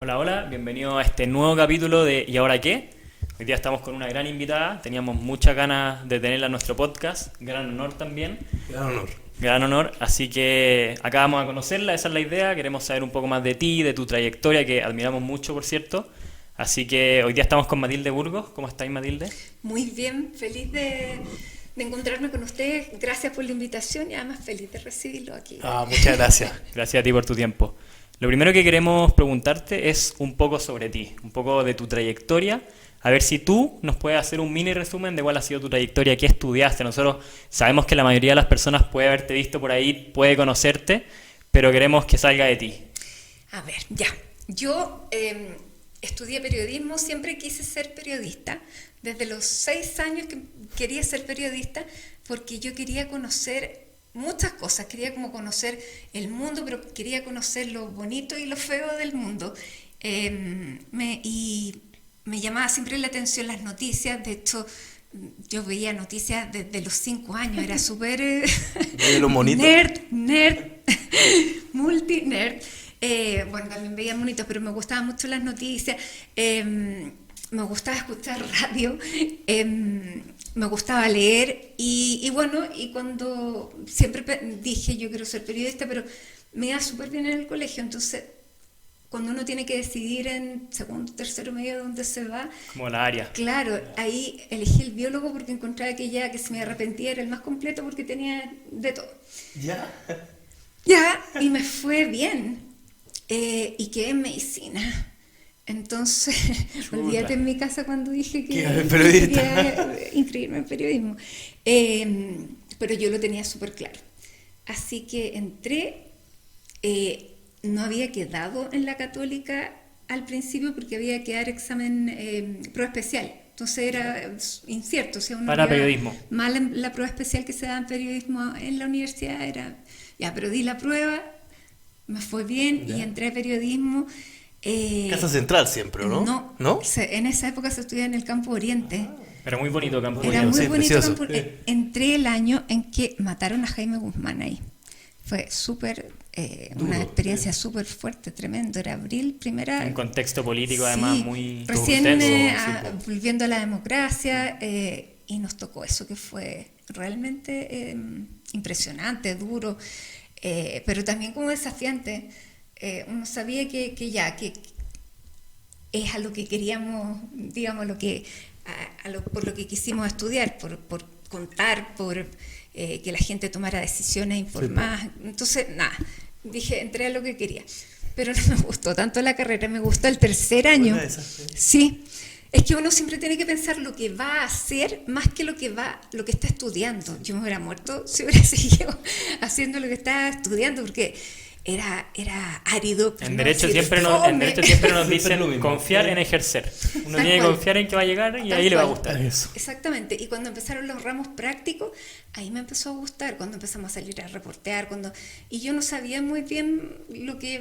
Hola, hola, bienvenido a este nuevo capítulo de ¿Y ahora qué? Hoy día estamos con una gran invitada, teníamos muchas ganas de tenerla en nuestro podcast, gran honor también, Gran honor. gran honor, así que acá vamos a conocerla, esa es la idea, queremos saber un poco más de ti, de tu trayectoria, que admiramos mucho, por cierto, así que hoy día estamos con Matilde Burgos. ¿Cómo estáis, Matilde? Muy bien, feliz de encontrarme con ustedes. Gracias por la invitación y además feliz de recibirlo aquí. Muchas gracias. Gracias a ti por tu tiempo. Lo primero que queremos preguntarte es un poco sobre ti, un poco de tu trayectoria. A ver si tú nos puedes hacer un mini resumen de cuál ha sido tu trayectoria, qué estudiaste. Nosotros sabemos que la mayoría de las personas puede haberte visto por ahí, puede conocerte, pero queremos que salga de ti. A ver, ya. Yo estudié periodismo, siempre quise ser periodista. Desde los 6 años que quería ser periodista porque yo quería conocer muchas cosas. Quería como conocer el mundo, pero quería conocer lo bonito y lo feo del mundo. Y me llamaba siempre la atención las noticias. De hecho, yo veía noticias desde los 5 años. Era súper ¿De lo bonito? nerd, multi-nerd. Bueno, también veía monitos, pero me gustaban mucho las noticias. Me gustaba escuchar radio. Me gustaba leer y bueno, y cuando siempre dije yo quiero ser periodista, pero me iba súper bien en el colegio, entonces cuando uno tiene que decidir en segundo, tercero medio dónde se va, Como la área. claro, ahí elegí el biólogo porque encontraba que ya que si me arrepentía era el más completo porque tenía de todo. ¿Ya? Ya, y me fue bien, y quedé en medicina. Entonces, olvídate en mi casa cuando dije que periodista. quería inscribirme en periodismo. Pero yo lo tenía súper claro. Así que entré, no había quedado en la Católica al principio porque había que dar examen, prueba especial. Entonces era incierto. O sea, uno Para periodismo. mal en la prueba especial que se da en periodismo en la universidad era, ya, pero di la prueba, me fue bien Ya. y entré a periodismo. Casa Central siempre, ¿o no? No, ¿No? en esa época se estudiaba en el Campo Oriente. Pero muy bonito Campo Era Oriente. muy sí, bonito precioso. Campo. Entré el año en que mataron a Jaime Guzmán ahí. Fue súper, una experiencia súper fuerte, tremendo. Era abril, primera. Un contexto político Sí, además muy recién intenso. volviendo a la democracia, y nos tocó eso que fue realmente impresionante, duro, pero también como desafiante. Uno sabía que es a lo que queríamos, digamos, por lo que quisimos estudiar, por contar, por que la gente tomara decisiones informadas. Entonces, nada, dije, entré a lo que quería. Pero no me gustó tanto la carrera, me gustó el tercer año. Buena esa, sí. Sí, es que uno siempre tiene que pensar lo que va a hacer más que lo que está estudiando. Yo me hubiera muerto si hubiera seguido haciendo lo que estaba estudiando, porque era árido. En no derecho, decir, siempre fome. en derecho siempre nos Siempre dicen lo mismo. confiar en ejercer. Uno Tal tiene que cual. confiar en que va a llegar y Tal ahí le va a cual. gustar. Eso. Exactamente, y cuando empezaron los ramos prácticos, ahí me empezó a gustar, cuando empezamos a salir a reportear, y yo no sabía muy bien lo que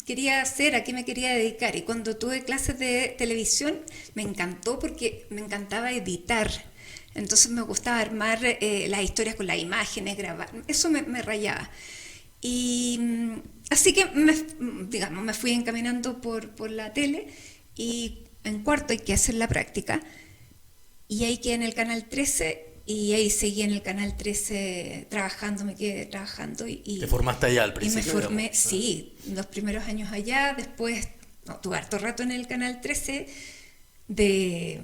quería hacer, a qué me quería dedicar, y cuando tuve clases de televisión me encantó porque me encantaba editar, entonces me gustaba armar las historias con las imágenes, grabar, eso me rayaba. Y así que me fui encaminando por la tele, y en cuarto hay que hacer la práctica. Y ahí quedé en el Canal 13 y ahí seguí en el Canal 13 trabajando, me quedé trabajando Te formaste allá al y me principio. formé, digamos. sí, los primeros años allá, después tuve harto rato en el Canal 13 de,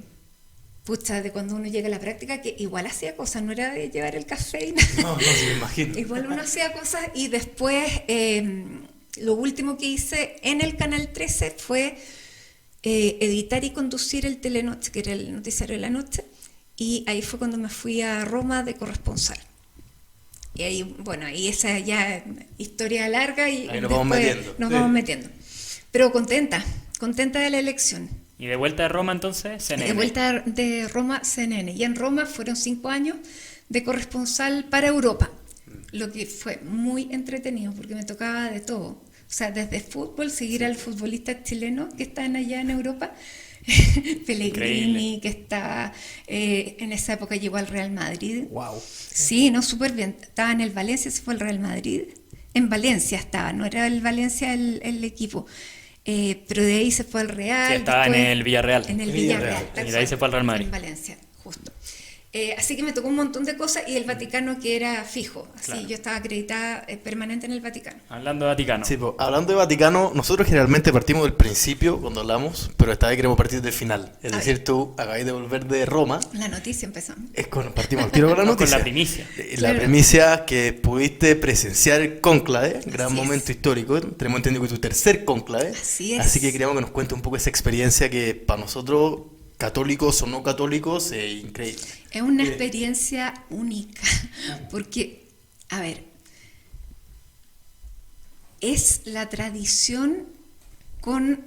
de cuando uno llega a la práctica, que igual hacía cosas, no era de llevar el café y nada. No, sí, me imagino. Igual uno hacía cosas y después lo último que hice en el Canal 13 fue editar y conducir el Telenoche, que era el noticiario de la noche, y ahí fue cuando me fui a Roma de corresponsal. Y ahí, bueno, y esa ya historia larga y Ahí nos vamos metiendo. nos Sí. vamos metiendo. Pero contenta de la elección. Y de vuelta de Roma entonces, CNN. De vuelta de Roma, CNN. Y en Roma fueron 5 años de corresponsal para Europa, lo que fue muy entretenido porque me tocaba de todo. O sea, desde fútbol, seguir al futbolista chileno que están allá en Europa, Pellegrini, Increíble. que está, en esa época llegó al Real Madrid. Wow. Sí, no, súper bien. Estaba en el Valencia, se fue al Real Madrid. En Valencia estaba, no era el Valencia el equipo. pero de ahí se fue al Real. Sí, estaba en después- el Villarreal. En el Villarreal. Villarreal. tal Y de ahí cual, se fue al Real Madrid. En Valencia, justo. Así que me tocó un montón de cosas y el Vaticano que era fijo. Así Claro. yo estaba acreditada permanente en el Vaticano. Hablando de Vaticano. Sí, pues, hablando de Vaticano, nosotros generalmente partimos del principio cuando hablamos, pero esta vez queremos partir del final. Es A decir, ver. tú acabáis de volver de Roma, La noticia empezamos. partimos al tiro con la Vamos con noticia. la primicia. La Claro. primicia que pudiste presenciar el cónclave, gran Así es. momento histórico. Tenemos entendido que es tu tercer cónclave. Así es. Así que queríamos que nos cuente un poco esa experiencia que para nosotros, católicos o no católicos, es increíble. Es una experiencia única, porque, a ver, es la tradición con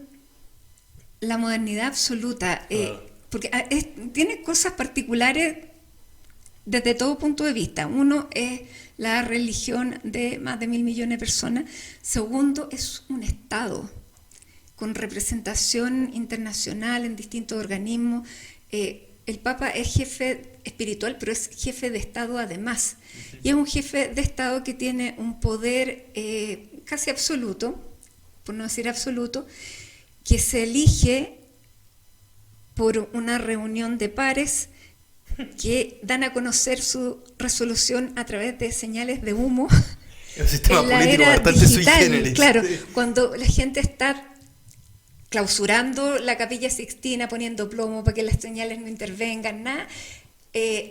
la modernidad absoluta, porque tiene cosas particulares desde todo punto de vista. Uno es la religión de más de 1.000 millones de personas. Segundo, es un Estado con representación internacional en distintos organismos. El Papa es jefe espiritual, pero es jefe de Estado además. Y es un jefe de Estado que tiene un poder casi absoluto, por no decir absoluto, que se elige por una reunión de pares que dan a conocer su resolución a través de señales de humo. Es un sistema En la político era bastante sui digital, generis. claro, Sí. cuando la gente está clausurando la Capilla Sixtina, poniendo plomo para que las señales no intervengan, nada,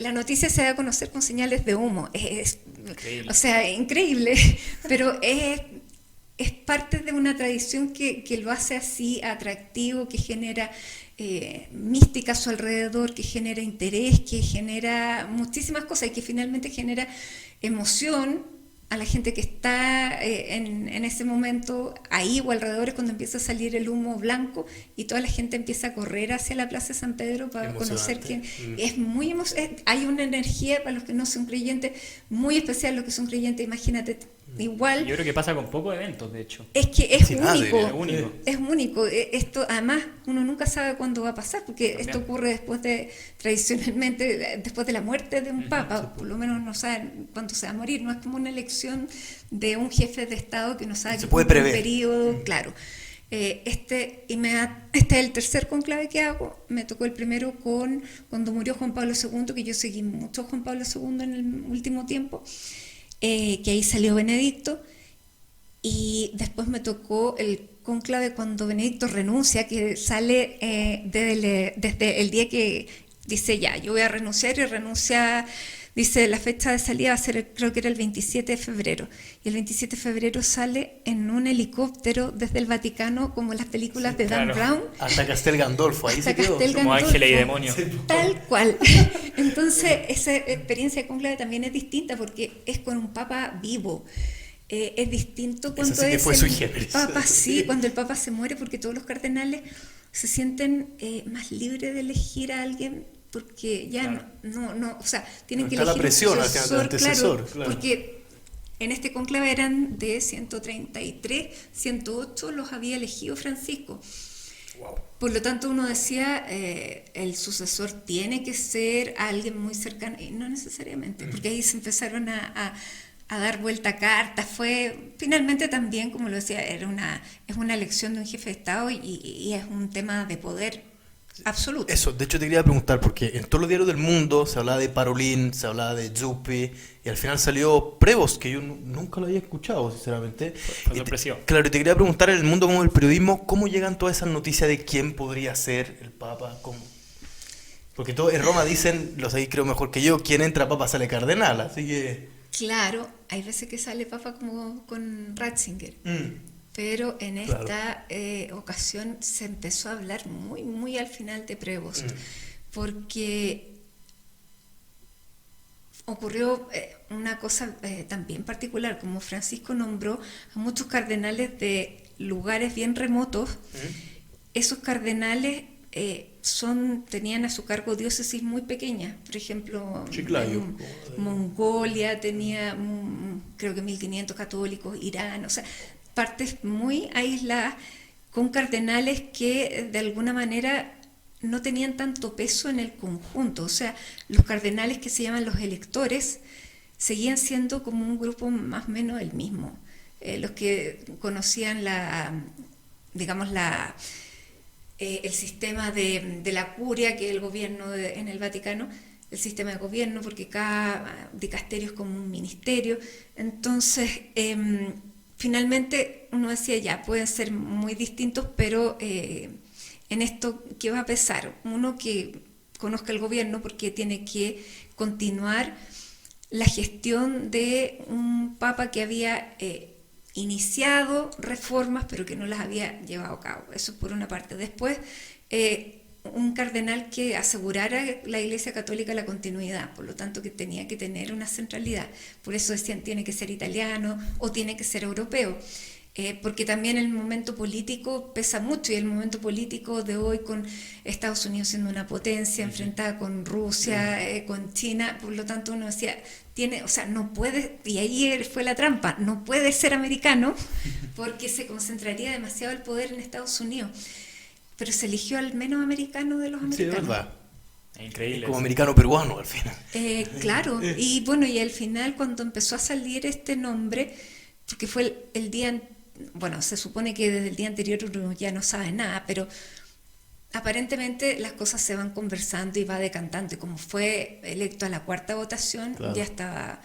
la noticia se da a conocer con señales de humo. Increíble. O sea, increíble, pero es parte de una tradición que lo hace así atractivo, que genera mística a su alrededor, que genera interés, que genera muchísimas cosas y que finalmente genera emoción a la gente que está en ese momento ahí o alrededor. Es cuando empieza a salir el humo blanco y toda la gente empieza a correr hacia la Plaza de San Pedro para conocer que es muy hay una energía para los que no son creyentes muy especial. Los que son creyentes, imagínate, igual. Yo creo que pasa con pocos eventos, de hecho. Es que es Sí, nada, único, diría. Único. es único. Esto, además, uno nunca sabe cuándo va a pasar, porque También. esto ocurre tradicionalmente, después de la muerte de un papa. Por lo menos no saben cuándo se va a morir. No es como una elección de un jefe de Estado que no sabe Se que puede cumple un prever. periodo, claro. Este es el tercer conclave que hago. Me tocó el primero cuando murió Juan Pablo II, que yo seguí mucho a Juan Pablo II en el último tiempo, que ahí salió Benedicto. Y después me tocó el cónclave cuando Benedicto renuncia, que sale desde el día que dice ya, yo voy a renunciar, y renuncia, dice la fecha de salida va a ser, creo que era el 27 de febrero. Y el 27 de febrero sale en un helicóptero desde el Vaticano, como en las películas de Dan claro. Brown. Hasta Castel Gandolfo, ahí Hasta se quedó. Castel Como Gandolfo. ángeles y demonios. Tal cual. Entonces, esa experiencia de cónclave también es distinta porque es con un papa vivo. Es distinto cuando sí que es fue el sui generis. papa, sí, cuando el papa se muere, porque todos los cardenales se sienten más libres de elegir a alguien porque ya Claro. no, o sea, tienen No que está la elegir presión un al final del sucesor, antecesor, claro, claro. porque en este conclave eran de 133, 108 los había elegido Francisco. Wow. Por lo tanto, uno decía, el sucesor tiene que ser alguien muy cercano, y no necesariamente, porque ahí se empezaron a dar vuelta a cartas. Fue, finalmente también, como lo decía, es una elección de un jefe de Estado y es un tema de poder absoluto. Eso, de hecho te quería preguntar, porque en todos los diarios del mundo se hablaba de Parolin, se hablaba de Yuppie, y al final salió Prevost, que yo nunca lo había escuchado, sinceramente. Fue Y te- sorpresivo. Claro, y te quería preguntar, en el mundo como el periodismo, ¿cómo llegan todas esas noticias de quién podría ser el Papa? ¿Cómo? Porque todo, en Roma dicen, lo sabéis creo mejor que yo, quien entra Papa sale cardenal, así que... Claro, hay veces que sale Papa como con Ratzinger, pero en Claro. esta ocasión se empezó a hablar muy, muy al final de Prevost, porque ocurrió una cosa también particular, como Francisco nombró a muchos cardenales de lugares bien remotos. Esos cardenales tenían a su cargo diócesis muy pequeñas, por ejemplo, Chiclayo. Mongolia tenía creo que 1.500 católicos, Irán, o sea, partes muy aisladas con cardenales que de alguna manera no tenían tanto peso en el conjunto. O sea, los cardenales que se llaman los electores seguían siendo como un grupo más o menos el mismo. Los que conocían digamos, el sistema de la curia, que es el gobierno en el Vaticano, el sistema de gobierno, porque cada dicasterio es como un ministerio. Entonces, finalmente uno decía, ya, pueden ser muy distintos, pero en esto, ¿qué va a pesar? Uno que conozca el gobierno, porque tiene que continuar la gestión de un papa que había iniciado reformas, pero que no las había llevado a cabo. Eso por una parte. Después, un cardenal que asegurara la Iglesia Católica la continuidad, por lo tanto que tenía que tener una centralidad. Por eso decían, tiene que ser italiano o tiene que ser europeo. Porque también el momento político pesa mucho, y el momento político de hoy, con Estados Unidos siendo una potencia enfrentada con Rusia, con China, por lo tanto uno decía, no puede, y ahí fue la trampa, no puede ser americano porque se concentraría demasiado el poder en Estados Unidos, pero se eligió al menos americano de los americanos. Sí, es verdad. Increíble. Como americano peruano al final. Claro, y bueno, y al final cuando empezó a salir este nombre, porque fue el día, bueno, se supone que desde el día anterior uno ya no sabe nada, pero aparentemente las cosas se van conversando y va decantando, y como fue electo a la cuarta votación, claro, ya estaba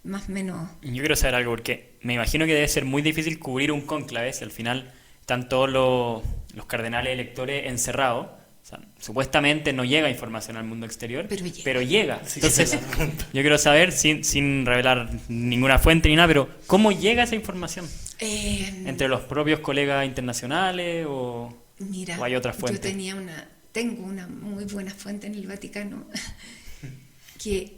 más o menos... Yo quiero saber algo, porque me imagino que debe ser muy difícil cubrir un cónclave si al final están todos los cardenales electores encerrados. O sea, supuestamente no llega información al mundo exterior, pero llega. Sí, entonces, yo quiero saber, sin revelar ninguna fuente ni nada, pero ¿cómo llega esa información? ¿Entre los propios colegas internacionales o hay otras fuentes? Yo tengo una muy buena fuente en el Vaticano, que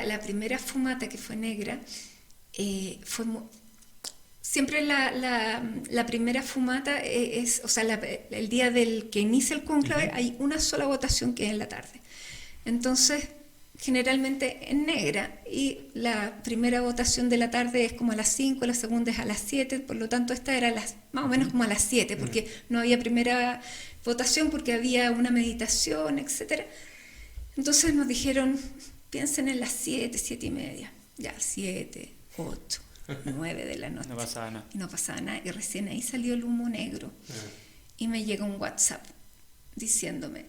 la primera fumata, que fue negra, siempre la primera fumata es, o sea, el día del que inicia el cónclave, hay una sola votación, que es en la tarde. Entonces, generalmente en negra, y la primera votación de la tarde es como a las 5, la segunda es a las 7, por lo tanto esta era más o menos como a las 7, porque no había primera votación, porque había una meditación, etc. Entonces nos dijeron, piensen en las 7, 7:30, ya 7, 8, 9 de la noche. No pasaba nada. Y no pasaba nada, y recién ahí salió el humo negro. Y me llega un WhatsApp diciéndome,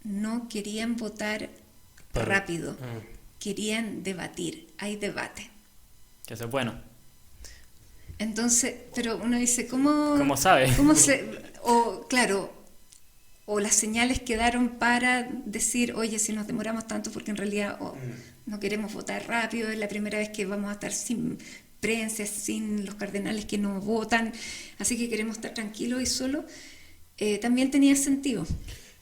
no querían votar rápido, querían debatir, hay debate. Que eso es bueno. Entonces, pero uno dice, ¿cómo sabe? O las señales quedaron para decir, oye, si nos demoramos tanto, porque en realidad no queremos votar rápido, es la primera vez que vamos a estar sin prensa, sin los cardenales que no votan, así que queremos estar tranquilos y solos. También tenía sentido.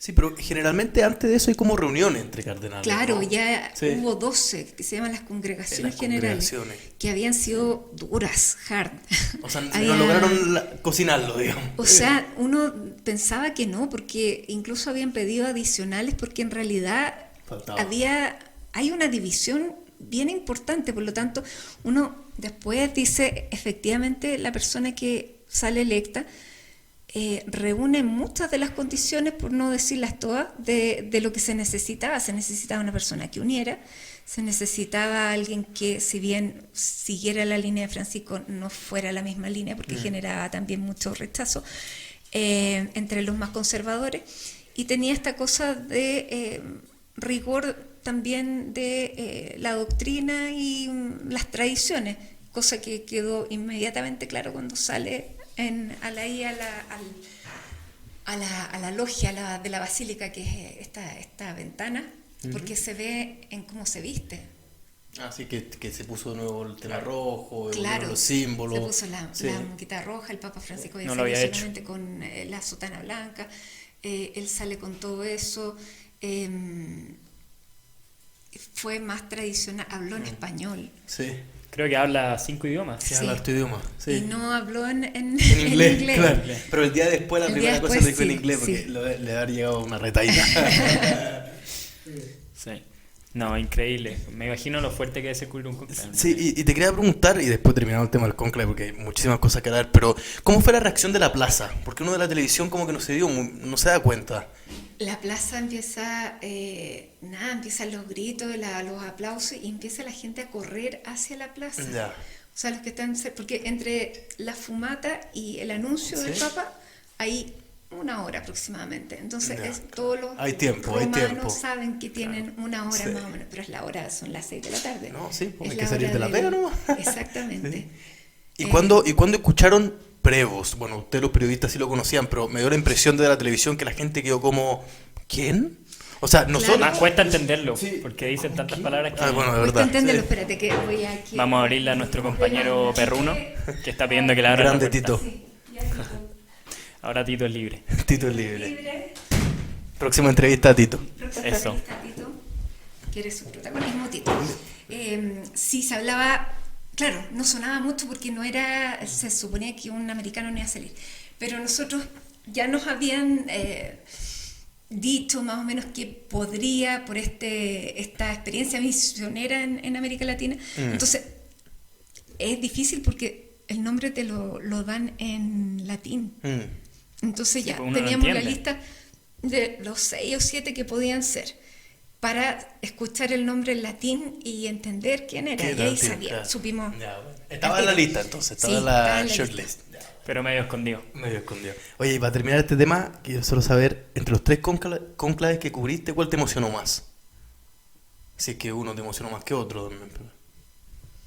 Sí, pero generalmente antes de eso hay como reuniones entre cardenales. Claro, ¿no? ya Sí. hubo 12, que se llaman las congregaciones generales, congregaciones. que habían sido duras, hard. O sea, no lograron cocinarlo, digamos. O sea, uno pensaba que no, porque incluso habían pedido adicionales, porque en realidad Faltaba. hay una división bien importante, por lo tanto, uno después dice, efectivamente, la persona que sale electa reúne muchas de las condiciones, por no decirlas todas, de lo que se necesitaba. Se necesitaba una persona que uniera, se necesitaba alguien que, si bien siguiera la línea de Francisco, no fuera la misma línea, porque generaba también mucho rechazo entre los más conservadores, y tenía esta cosa de rigor también de la doctrina y las tradiciones, cosa que quedó inmediatamente claro cuando sale a la logia de la basílica, que es esta ventana, porque se ve en cómo se viste. Así que se puso de nuevo el tema rojo, Claro, los símbolos. se puso la muquita roja, el Papa Francisco No lo había hecho. solamente con la sotana blanca, él sale con todo eso, fue más tradicional, habló en español. Sí. Creo que habla 5 idiomas. Sí, habla tu idioma. Sí. Y no habló en inglés. inglés. Claro. Pero el día después, la primera cosa lo dijo en sí, inglés, porque sí. le había llegado una retaída. Sí. No, increíble. Me imagino lo fuerte que es cubrir un cónclave. Sí, y te quería preguntar, y después terminamos el tema del cónclave, porque hay muchísimas cosas que dar, pero ¿cómo fue la reacción de la plaza? Porque uno de la televisión como que no se da cuenta. La plaza empiezan los gritos, los aplausos, y empieza la gente a correr hacia la plaza. Ya. O sea, los que están, porque entre la fumata y el anuncio del Papa hay 1 hora aproximadamente. Entonces, Ya, todos los hay tiempo. romanos saben que tienen 1 hora Sí. más o menos, pero es la hora, son las 6 de la tarde. No, sí, pues Es hay que la salir hora de la pega nomás. Exactamente. ¿Y cuándo escucharon Prevost? Bueno, ustedes los periodistas sí lo conocían, pero me dio la impresión de la televisión que la gente quedó como, ¿quién? O sea, nosotros... Más cuesta entenderlo, Sí. porque dicen tantas palabras que... Ah, bueno, de Cuesta verdad. entenderlo, Sí. espérate que voy aquí. Vamos a abrirle a nuestro compañero Perruno, que está pidiendo que le abra la Grande puerta. Tito. Sí, ya Tito. Ahora Tito es libre. Tito es libre. Libre. Próxima entrevista a Tito. Eso. Tito, quiere su protagonismo, Tito. Sí, se hablaba, claro, no sonaba mucho porque no era, se suponía que un americano no iba a salir, pero nosotros ya nos habían dicho más o menos que podría, por esta experiencia misionera en América Latina. Entonces, es difícil porque el nombre te lo dan en latín. Entonces ya pues uno no teníamos la entiende. lista de los 6 o 7 que podían ser para escuchar el nombre en latín y entender quién era. ¿Qué Y tal, ahí tío? sabía, Ya. supimos. Ya, bueno. Estaba en la lista entonces, estaba Sí, en estaba la en la shortlist. Ya. Pero medio escondido. Medio escondido. Oye, y para terminar este tema, quiero solo saber, entre los 3 cónclaves que cubriste, ¿cuál te emocionó más? Si es que uno te emocionó más que otro también.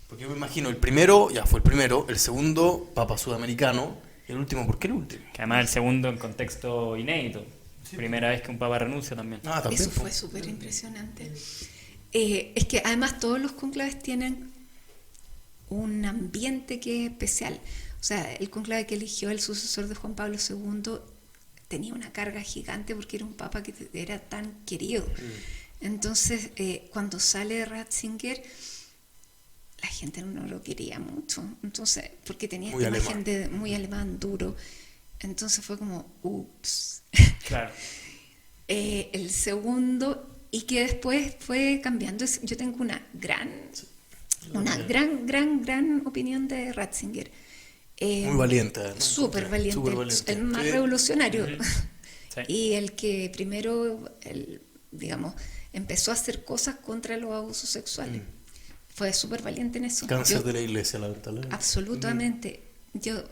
Porque yo me imagino, el primero, ya fue el primero, el segundo, Papa Sudamericano, y el último, ¿por qué el último? Que además el segundo en contexto inédito. Primera vez que un papa renuncia también. Ah, también. Eso fue súper impresionante. Es que además todos los cónclaves tienen un ambiente que es especial. O sea, el cónclave que eligió el sucesor de Juan Pablo II tenía una carga gigante porque era un papa que era tan querido. Entonces, cuando sale Ratzinger, la gente no lo quería mucho. Entonces, porque tenía Muy esta imagen alemán. de muy alemán, duro. Entonces fue como, ups. Claro. El segundo, y que después fue cambiando. Yo tengo una gran opinión de Ratzinger. Muy valiente. ¿no? Súper valiente, Súper valiente. el más Sí. revolucionario. Sí. Y el que primero, digamos, empezó a hacer cosas contra los abusos sexuales. Fue súper valiente en eso. Cáncer Yo- de la iglesia, lamentablemente. Absolutamente. Ya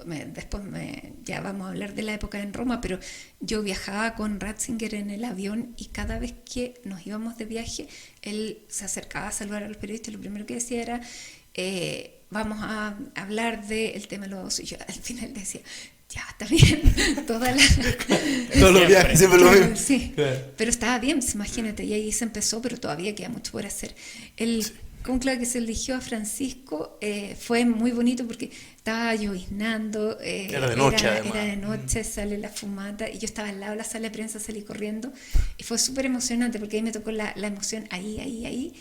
vamos a hablar de la época en Roma, pero yo viajaba con Ratzinger en el avión y cada vez que nos íbamos de viaje, él se acercaba a saludar a los periodistas y lo primero que decía era, vamos a hablar del tema de los abusos. Y yo al final decía, ya, está bien, toda la... Todos los Siempre. viajes, siempre lo mismo. Sí, Claro. pero estaba bien, pues, imagínate, y ahí se empezó, pero todavía queda mucho por hacer. El cónclave que se eligió a Francisco fue muy bonito porque estaba lloviznando, Era de noche, además. era de noche, sale la fumata, y yo estaba al lado de la sala de prensa, salí corriendo, y fue súper emocionante porque ahí me tocó la emoción, ahí,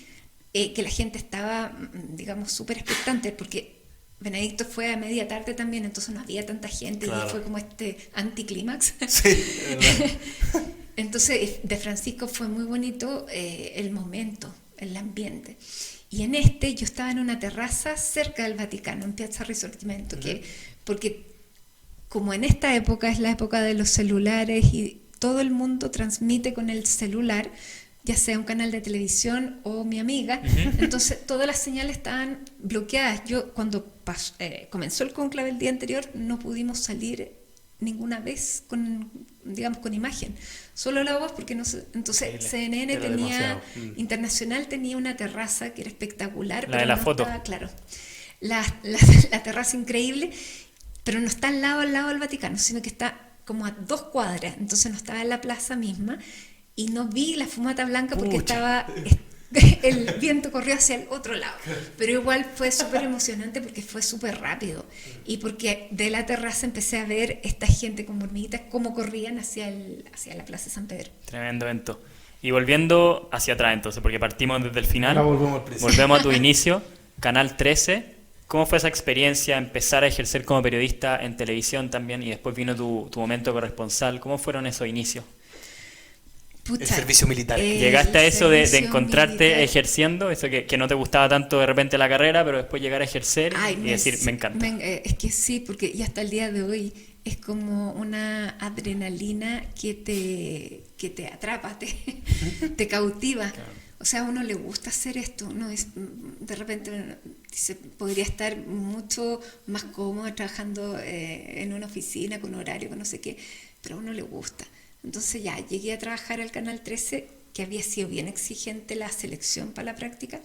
que la gente estaba, digamos, súper expectante, porque Benedicto fue a media tarde también, entonces no había tanta gente, Claro. y fue como este anticlímax. Sí, es verdad. Entonces, de Francisco fue muy bonito el momento, el ambiente. Y en este, yo estaba en una terraza cerca del Vaticano, en Piazza Risorgimento, porque como en esta época es la época de los celulares y todo el mundo transmite con el celular, ya sea un canal de televisión o mi amiga, entonces todas las señales estaban bloqueadas. Yo cuando comenzó el cónclave el día anterior no pudimos salir ninguna vez con imagen, solo la voz porque no se, entonces Increíble. CNN Era tenía demasiado. internacional tenía una terraza que era espectacular, La pero de la no foto. estaba, claro, la terraza increíble, pero no está al lado del Vaticano, sino que está como a 2 cuadras, entonces no estaba en la plaza misma y no vi la fumata blanca porque Pucha. el viento corrió hacia el otro lado, pero igual fue súper emocionante porque fue súper rápido y porque de la terraza empecé a ver esta gente con hormiguitas cómo corrían hacia la Plaza San Pedro. Tremendo evento. Y volviendo hacia atrás entonces, porque partimos desde el final. Ahora volvemos al principio. Volvemos a tu inicio, Canal 13. ¿Cómo fue esa experiencia, empezar a ejercer como periodista en televisión también y después vino tu momento corresponsal? ¿Cómo fueron esos inicios? Pucha, El servicio militar. ¿Llegaste a el eso de servicio encontrarte militar. ejerciendo? Eso que no te gustaba tanto de repente la carrera, pero después llegar a ejercer Ay, y decir, me encanta. es que sí, porque ya hasta el día de hoy es como una adrenalina que te atrapa, te cautiva. O sea, a uno le gusta hacer esto, ¿no? De repente uno dice, podría estar mucho más cómodo trabajando en una oficina con horario, con no sé qué. pero a uno le gusta. Entonces ya llegué a trabajar al Canal 13, que había sido bien exigente la selección para la práctica,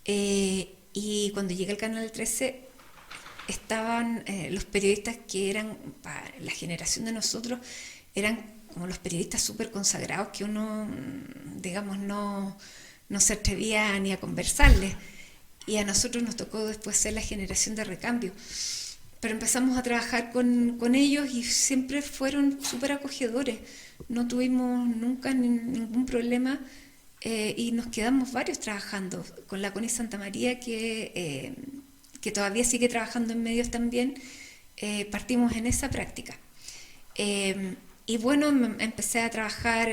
y cuando llegué al Canal 13 estaban los periodistas que eran, para la generación de nosotros, eran como los periodistas súper consagrados que uno, digamos, no se atrevía ni a conversarles. Y a nosotros nos tocó después ser la generación de recambio. Pero empezamos a trabajar con ellos y siempre fueron súper acogedores. No tuvimos nunca ningún problema y nos quedamos varios trabajando. Con la Connie Santamaría, que todavía sigue trabajando en medios también, partimos en esa práctica. Y bueno, empecé a trabajar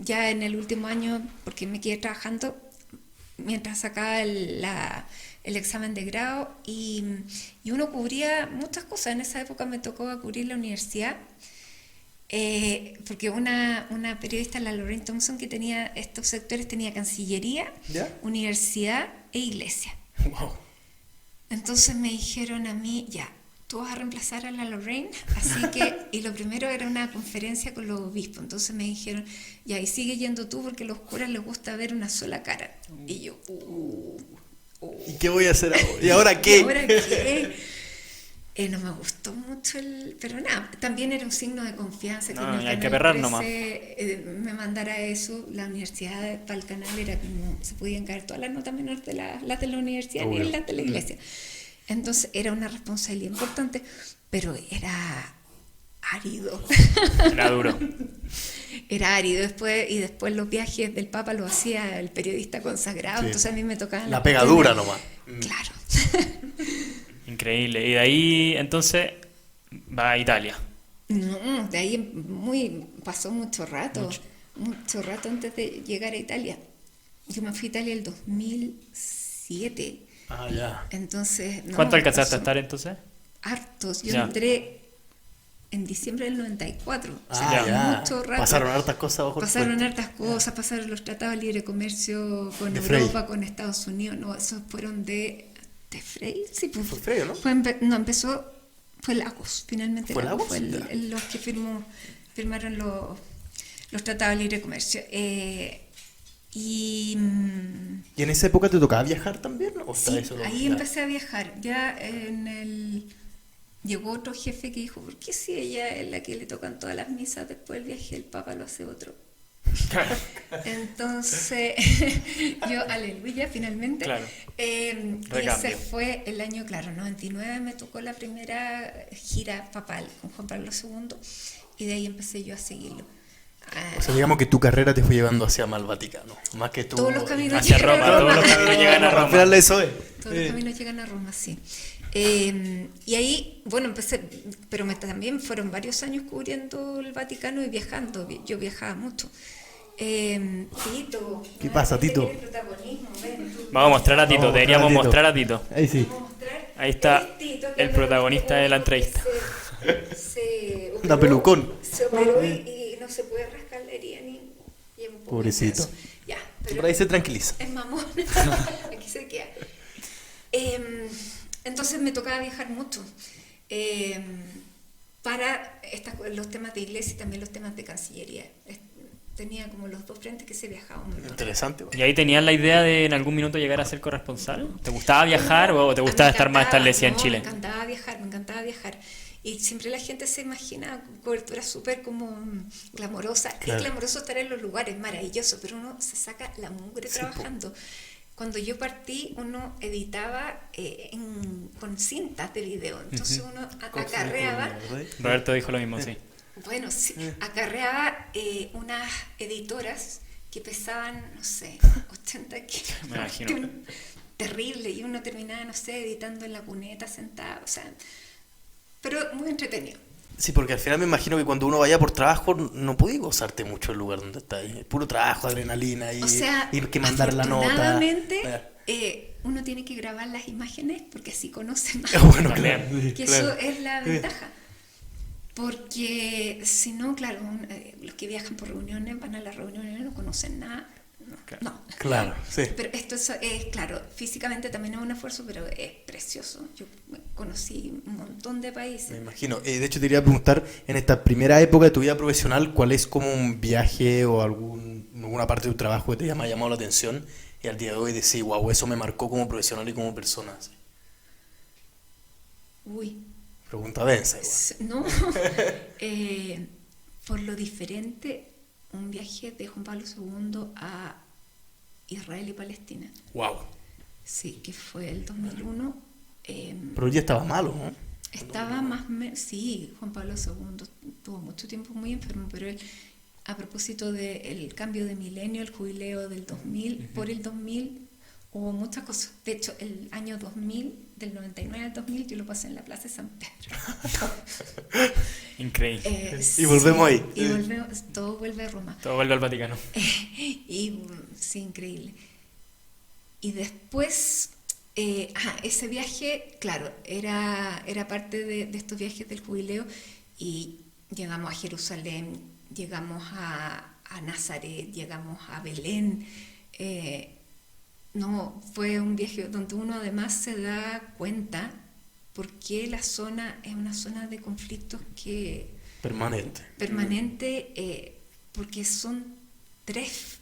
ya en el último año, porque me quedé trabajando mientras sacaba el examen de grado, y uno cubría muchas cosas. En esa época me tocó cubrir la universidad, porque una periodista, la Lorraine Thompson, que tenía estos sectores, tenía Cancillería, ¿Ya? Universidad e Iglesia. Wow. Entonces me dijeron a mí, ya, tú vas a reemplazar a la Lorraine, así que, y lo primero era una conferencia con los obispos. Entonces me dijeron, ya, y sigue yendo tú, porque a los curas les gusta ver una sola cara. Y yo, ¿Y qué voy a hacer ahora? ¿Y ahora qué? ¿Y ahora qué? No me gustó mucho pero nada, también era un signo de confianza que No, en el hay que Canal perrar 13, nomás. me mandara eso. La universidad para el canal era como, se podían caer todas las notas menores de las de la universidad ni las de la iglesia. Entonces era una responsabilidad importante, pero era árido. Era duro. Era árido. Después los viajes del Papa los hacía el periodista consagrado, Sí. Entonces a mí me tocaban La las pegadura cuestiones. nomás. Claro. Increíble. Y de ahí, entonces, va a Italia. No, de ahí pasó mucho rato antes de llegar a Italia. Yo me fui a Italia el 2007, Ah, ya. entonces... no, ¿Cuánto alcanzaste a pasó estar entonces? hartos. Yo Ya. entré en diciembre del 94, o Ah, sea, ya. mucho rato. Pasaron hartas cosas bajo el Pasaron puente. hartas cosas, pasaron los tratados de libre comercio con De Europa, Frey. con Estados Unidos. No, esos fueron de Frey, sí, pues. Fue Frey, ¿no? Fue Lagos, finalmente. ¿Fue Lagos? Fue Ya. los que firmaron los tratados de libre comercio. ¿Y en esa época te tocaba viajar también? ¿O está Sí, eso? ahí empecé a viajar. Ya llegó otro jefe que dijo, ¿por qué si ella es la que le tocan todas las misas, después el viaje el Papa lo hace otro? Entonces, yo, aleluya, finalmente. Claro. Y Recambio. ese fue el año, claro, 99 me tocó la primera gira papal con Juan Pablo II, y de ahí empecé yo a seguirlo. O sea, digamos que tu carrera te fue llevando hacia más el Vaticano. Más que tú. Todos los caminos Hacia llegan Roma, a Roma. todos los caminos llegan a Al Roma. final eso es. Todos los caminos llegan a Roma, sí. Y ahí, bueno, empecé, pero también fueron varios años cubriendo el Vaticano y viajando. Yo viajaba mucho. Tito. ¿Qué pasa, este Tito? quiere protagonismo, ven, tú. Vamos a mostrar a Tito, Vamos a deberíamos mostrar a Tito. mostrar a Tito. Ahí sí. Vamos a mostrar. Ahí está Este Tito, que el es protagonista de la entrevista. Se Da pelucón. Se operó y no se puede rascar la herida ni lleva un poco de Pobrecito. peso. Ya, pero Por ahí se tranquiliza. es mamón. Aquí se queda. Entonces me tocaba viajar mucho para los temas de iglesia y también los temas de Cancillería. Tenía como los dos frentes que se viajaban muy rápido. Interesante. ¿Y ahí tenías la idea de en algún minuto llegar a ser corresponsal? ¿Te gustaba viajar o te gustaba estar más establecida en Chile? Me encantaba viajar. Y siempre la gente se imagina cobertura súper como glamorosa. Claro. Es glamoroso estar en los lugares, maravilloso, pero uno se saca la mugre trabajando. Cuando yo partí, uno editaba con cintas de video. Entonces uno acarreaba... Roberto dijo lo mismo, sí. Bueno, sí, acarreaba unas editoras que pesaban, no sé, 80 kilos. Me imagino. Terrible, y uno terminaba, no sé, editando en la cuneta sentado, o sea, pero muy entretenido. Sí, porque al final me imagino que cuando uno vaya por trabajo no podés gozarte mucho el lugar donde estás. Es puro trabajo, adrenalina y, O sea, y que mandar la nota. afortunadamente, uno tiene que grabar las imágenes porque así conoce más. Bueno, También. claro. sí, Que claro. eso es la ventaja. Porque si no, claro, los que viajan por reuniones van a las reuniones y no conocen nada. No. Claro, sí. Pero esto es, claro, físicamente también es un esfuerzo, pero es precioso. Yo conocí un montón de Me países. imagino. De hecho, te quería preguntar, en esta primera época de tu vida profesional, ¿cuál es como un viaje o alguna parte de tu trabajo que te haya llamado la atención y al día de hoy decís, wow, eso me marcó como profesional y como persona? Sí. Uy, Pregunta densa igual. no, por lo diferente, un viaje de Juan Pablo II a Israel y Palestina. Wow. Sí, que fue el 2001. Pero él ya estaba malo, ¿no? Estaba sí, Juan Pablo II tuvo mucho tiempo muy enfermo, pero él, a propósito del cambio de milenio, el jubileo del 2000, por el 2000 hubo muchas cosas. De hecho, el año 2000, del 99 al 2000, yo lo pasé en la Plaza de San Pedro. Increíble. Y volvemos ahí. Y volvemos, todo vuelve a Roma. Todo vuelve al Vaticano. Y sí, increíble. Y después, ese viaje, claro, era parte de estos viajes del jubileo y llegamos a Jerusalén, llegamos a Nazaret, llegamos a Belén. No, fue un viaje donde uno además se da cuenta por qué la zona es una zona de conflictos permanente, porque son 3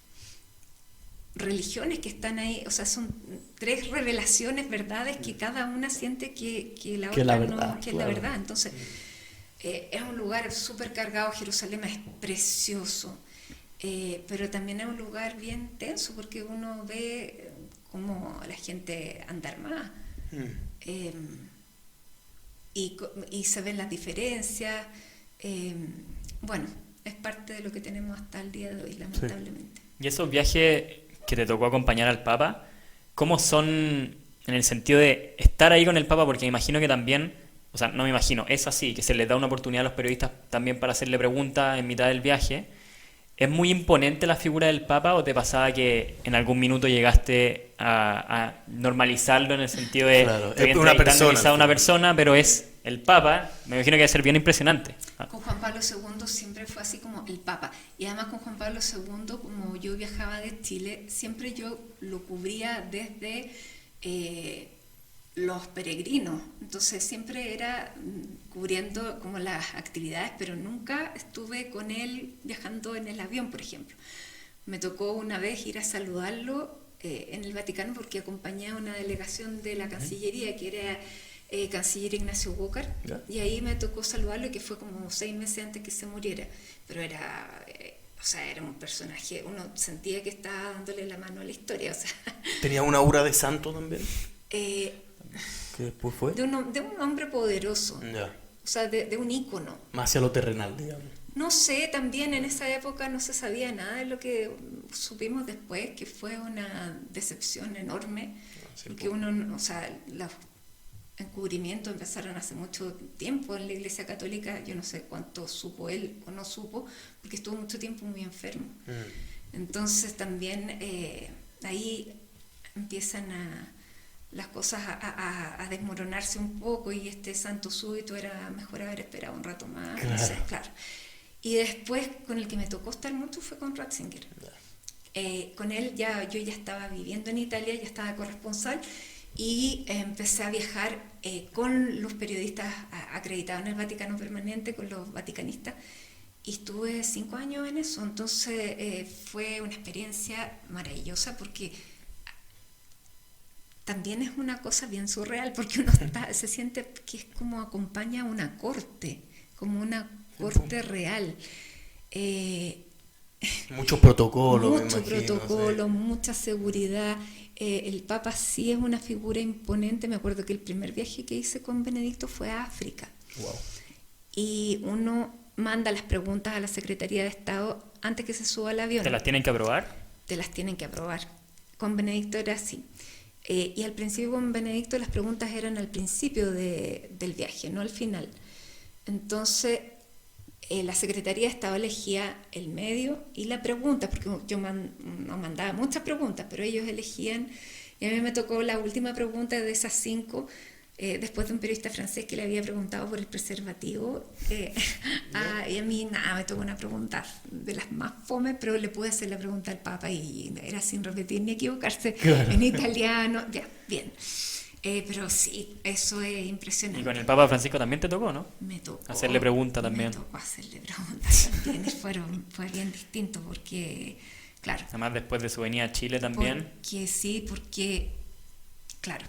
religiones que están ahí, o sea, son 3 revelaciones, verdades, que cada una siente que la Que otra la no, verdad, que es claro. la verdad. Entonces, es un lugar súper cargado, Jerusalén es precioso, pero también es un lugar bien tenso, porque uno ve cómo la gente anda armada. Y se ven las diferencias. Bueno, es parte de lo que tenemos hasta el día de hoy, lamentablemente. ¿Y esos viajes que te tocó acompañar al Papa, cómo son en el sentido de estar ahí con el Papa? Porque me imagino que también, o sea, no me imagino, es así, que se les da una oportunidad a los periodistas también para hacerle preguntas en mitad del viaje. ¿Es muy imponente la figura del Papa o te pasaba que en algún minuto llegaste a normalizarlo en el sentido de Claro, estoy es una entrevistando persona, quizá a una sí. persona, pero es el Papa? Me imagino que debe ser bien impresionante. Con Juan Pablo II siempre fue así como el Papa. Y además con Juan Pablo II, como yo viajaba de Chile, siempre yo lo cubría desde los peregrinos. Entonces siempre era cubriendo como las actividades, pero nunca estuve con él viajando en el avión, por ejemplo. Me tocó una vez ir a saludarlo en el Vaticano porque acompañé a una delegación de la Cancillería, que era canciller Ignacio Walker, y ahí me tocó saludarlo, y que fue como 6 meses antes que se muriera. Pero era, o sea, era un personaje, uno sentía que estaba dándole la mano a la historia. O sea, ¿Tenía una aura de santo también? eh, ¿Qué después fue? de un hombre poderoso, Ya. o sea, de un ícono. Más hacia lo terrenal, digamos. No sé, también en esa época no se sabía nada de lo que supimos después, que fue una decepción enorme, porque uno, o sea, los encubrimientos empezaron hace mucho tiempo en la Iglesia Católica. Yo no sé cuánto supo él o no supo, porque estuvo mucho tiempo muy enfermo. Entonces también ahí empiezan las cosas a desmoronarse un poco, y este santo súbito era mejor haber esperado un rato más. Claro. No sé, claro. Y después con el que me tocó estar mucho fue con Ratzinger. Con él yo ya estaba viviendo en Italia, ya estaba corresponsal, y empecé a viajar con los periodistas acreditados en el Vaticano permanente, con los vaticanistas, y estuve 5 años en eso. Entonces fue una experiencia maravillosa, porque también es una cosa bien surreal, porque uno se siente que es como acompaña a una corte, como una corte real. Muchos protocolos, me Mucho imagino, protocolo, sí. mucha seguridad. El Papa sí es una figura imponente. Me acuerdo que el primer viaje que hice con Benedicto fue a África. Wow. Y uno manda las preguntas a la Secretaría de Estado antes que se suba al avión. ¿Te las tienen que aprobar? Te las tienen que aprobar. Con Benedicto era así. Y al principio con Benedicto las preguntas eran al principio del viaje, no al final. Entonces la Secretaría de Estado elegía el medio y la pregunta, porque yo no mandaba muchas preguntas, pero ellos elegían, y a mí me tocó la última pregunta de esas 5, después de un periodista francés que le había preguntado por el preservativo, y a mí nada, me tocó una pregunta de las más fome, pero le pude hacer la pregunta al Papa y era sin repetir ni equivocarse, Claro. en italiano, ya, bien. Pero sí, eso es impresionante. Y con el Papa Francisco también te tocó, ¿no? Me tocó Hacerle pregunta también. Me tocó hacerle preguntas también. Fue bien distinto porque, claro. Además después de su venida a Chile también. Porque, claro,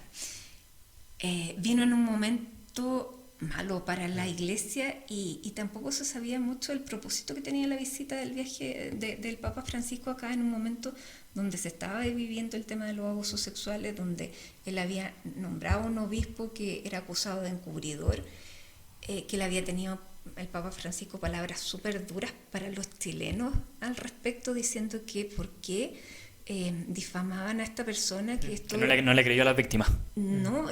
vino en un momento malo para la iglesia y tampoco se sabía mucho el propósito que tenía la visita del viaje del Papa Francisco acá en un momento donde se estaba viviendo el tema de los abusos sexuales, donde él había nombrado a un obispo que era acusado de encubridor, que le había tenido el Papa Francisco palabras súper duras para los chilenos al respecto, diciendo que por qué difamaban a esta persona, que esto... Que no le creyó a las víctimas. No,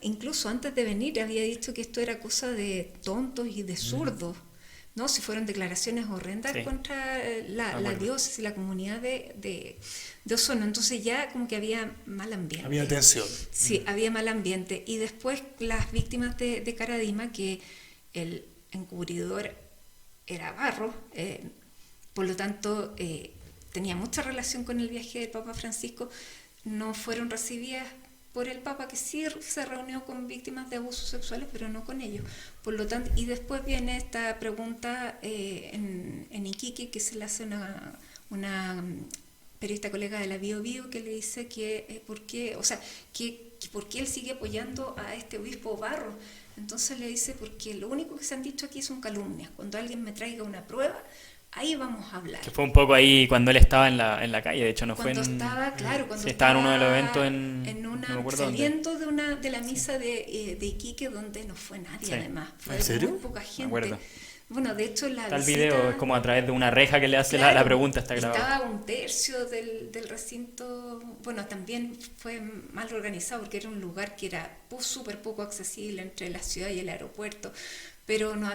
incluso antes de venir había dicho que esto era cosa de tontos y de zurdos, ¿no? Si fueron declaraciones horrendas Sí. contra la diócesis y la comunidad de Osorno. Entonces ya como que había mal ambiente. Había tensión. Sí, había mal ambiente. Y después las víctimas de Caradima, que el encubridor era Barro, por lo tanto tenía mucha relación con el viaje del Papa Francisco, no fueron recibidas por el Papa, que sí se reunió con víctimas de abusos sexuales, pero no con ellos. Por lo tanto, y después viene esta pregunta en Iquique, que se le hace una periodista colega de la Bio Bio, que le dice que por qué, o sea, que por qué él sigue apoyando a este obispo Barro. Entonces le dice, porque lo único que se han dicho aquí son calumnias. Cuando alguien me traiga una prueba, ahí vamos a hablar. Que fue un poco ahí cuando él estaba en la calle, de hecho no Cuando fue en... estaba, claro, cuando sí, estaba en uno de los eventos no me acuerdo saliendo de la misa de Iquique, donde no fue nadie, Sí. además. Fue ¿En serio? muy poca gente. acuerdo. Bueno, de hecho la Está el visita, video, es como a través de una reja que le hace la claro, pregunta, está grabado. estaba un tercio del recinto. Bueno, también fue mal organizado porque era un lugar que era súper poco accesible entre la ciudad y el aeropuerto, pero no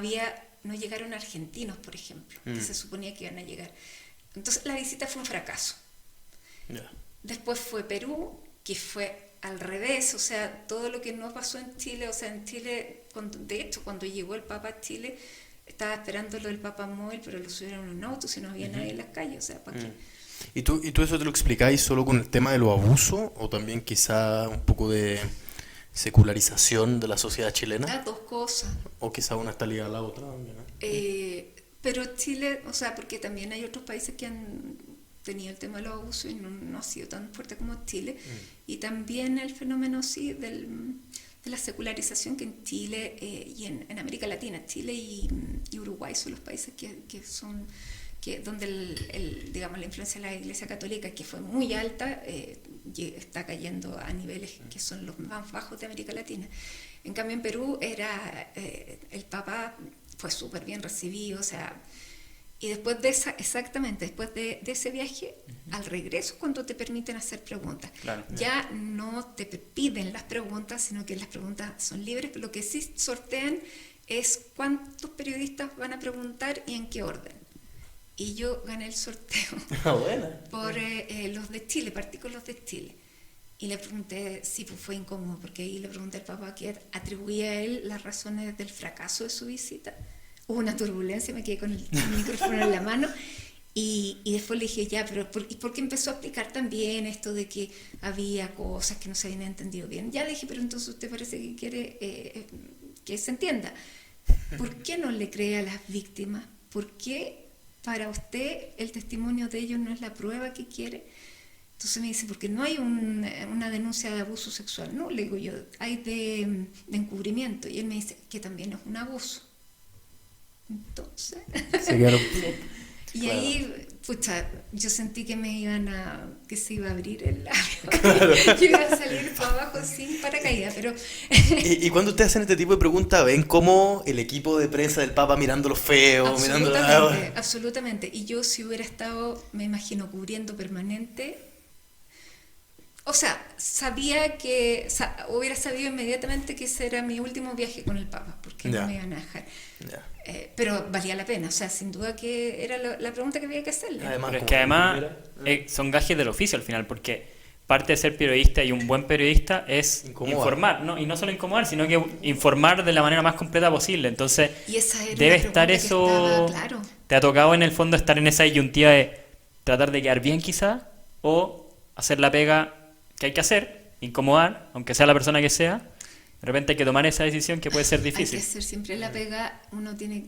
llegaron argentinos, por ejemplo, que se suponía que iban a llegar. Entonces la visita fue un fracaso. Ya. Después fue Perú, que fue al revés, o sea, todo lo que no pasó en Chile, o sea, en Chile, de hecho, cuando llegó el Papa a Chile, estaba esperando lo del Papa móvil, pero lo subieron en un auto, si no había nadie en las calles, o sea, ¿para qué? ¿Y tú eso te lo explicáis solo con el tema de los abusos o también quizá un poco de secularización de la sociedad chilena? Las dos cosas. O quizá una está ligada a la otra también, ¿no? Pero Chile, o sea, porque también hay otros países que han tenido el tema de los abusos y no ha sido tan fuerte como Chile. Y también el fenómeno, sí, de la secularización que en Chile y en América Latina, Chile y Uruguay son los países que son... donde digamos, la influencia de la Iglesia Católica, que fue muy alta, está cayendo a niveles que son los más bajos de América Latina. En cambio, en Perú el Papa fue súper bien recibido, o sea, y después de después de ese viaje, al regreso, cuando te permiten hacer preguntas, Claro. ya no te piden las preguntas, sino que las preguntas son libres, pero lo que sí sortean es cuántos periodistas van a preguntar y en qué orden. Y yo gané el sorteo por los de Chile, partí con los de Chile. Y le pregunté, sí, pues fue incómodo, porque ahí le pregunté al Papa que atribuía a él las razones del fracaso de su visita. Hubo una turbulencia, me quedé con el micrófono en la mano. Y después le dije, ya, pero ¿por qué empezó a explicar también esto de que había cosas que no se habían entendido bien? Ya le dije, pero entonces usted parece que quiere que se entienda. ¿Por qué no le cree a las víctimas? ¿Por qué para usted el testimonio de ellos no es la prueba que quiere? Entonces me dice, porque no hay una denuncia de abuso sexual. No, le digo yo, hay de encubrimiento. Y él me dice que también es un abuso. Entonces... Se quedaron... Y ahí, pucha, yo sentí que que se iba a abrir el labio, que iba a salir para abajo sin paracaídas, pero... ¿Y cuando ustedes hacen este tipo de preguntas, ven cómo el equipo de prensa del Papa mirándolo feo, mirando Absolutamente. Y yo, si hubiera estado, me imagino, cubriendo permanente, o sea, hubiera sabido inmediatamente que ese era mi último viaje con el Papa, porque no me iban a dejar. Pero valía la pena, o sea, sin duda que era la pregunta que había que hacerle. Pero es que además son gajes del oficio al final, porque parte de ser periodista y un buen periodista es informar, ¿no? Y no solo incomodar, sino que informar de la manera más completa posible. Entonces, y esa era debe estar eso... estaba, claro. ¿Te ha tocado en el fondo estar en esa disyuntiva de tratar de quedar bien quizá o hacer la pega que hay que hacer, incomodar, aunque sea la persona que sea, de repente hay que tomar esa decisión que puede ser Hay difícil. que hacer siempre la pega, uno tiene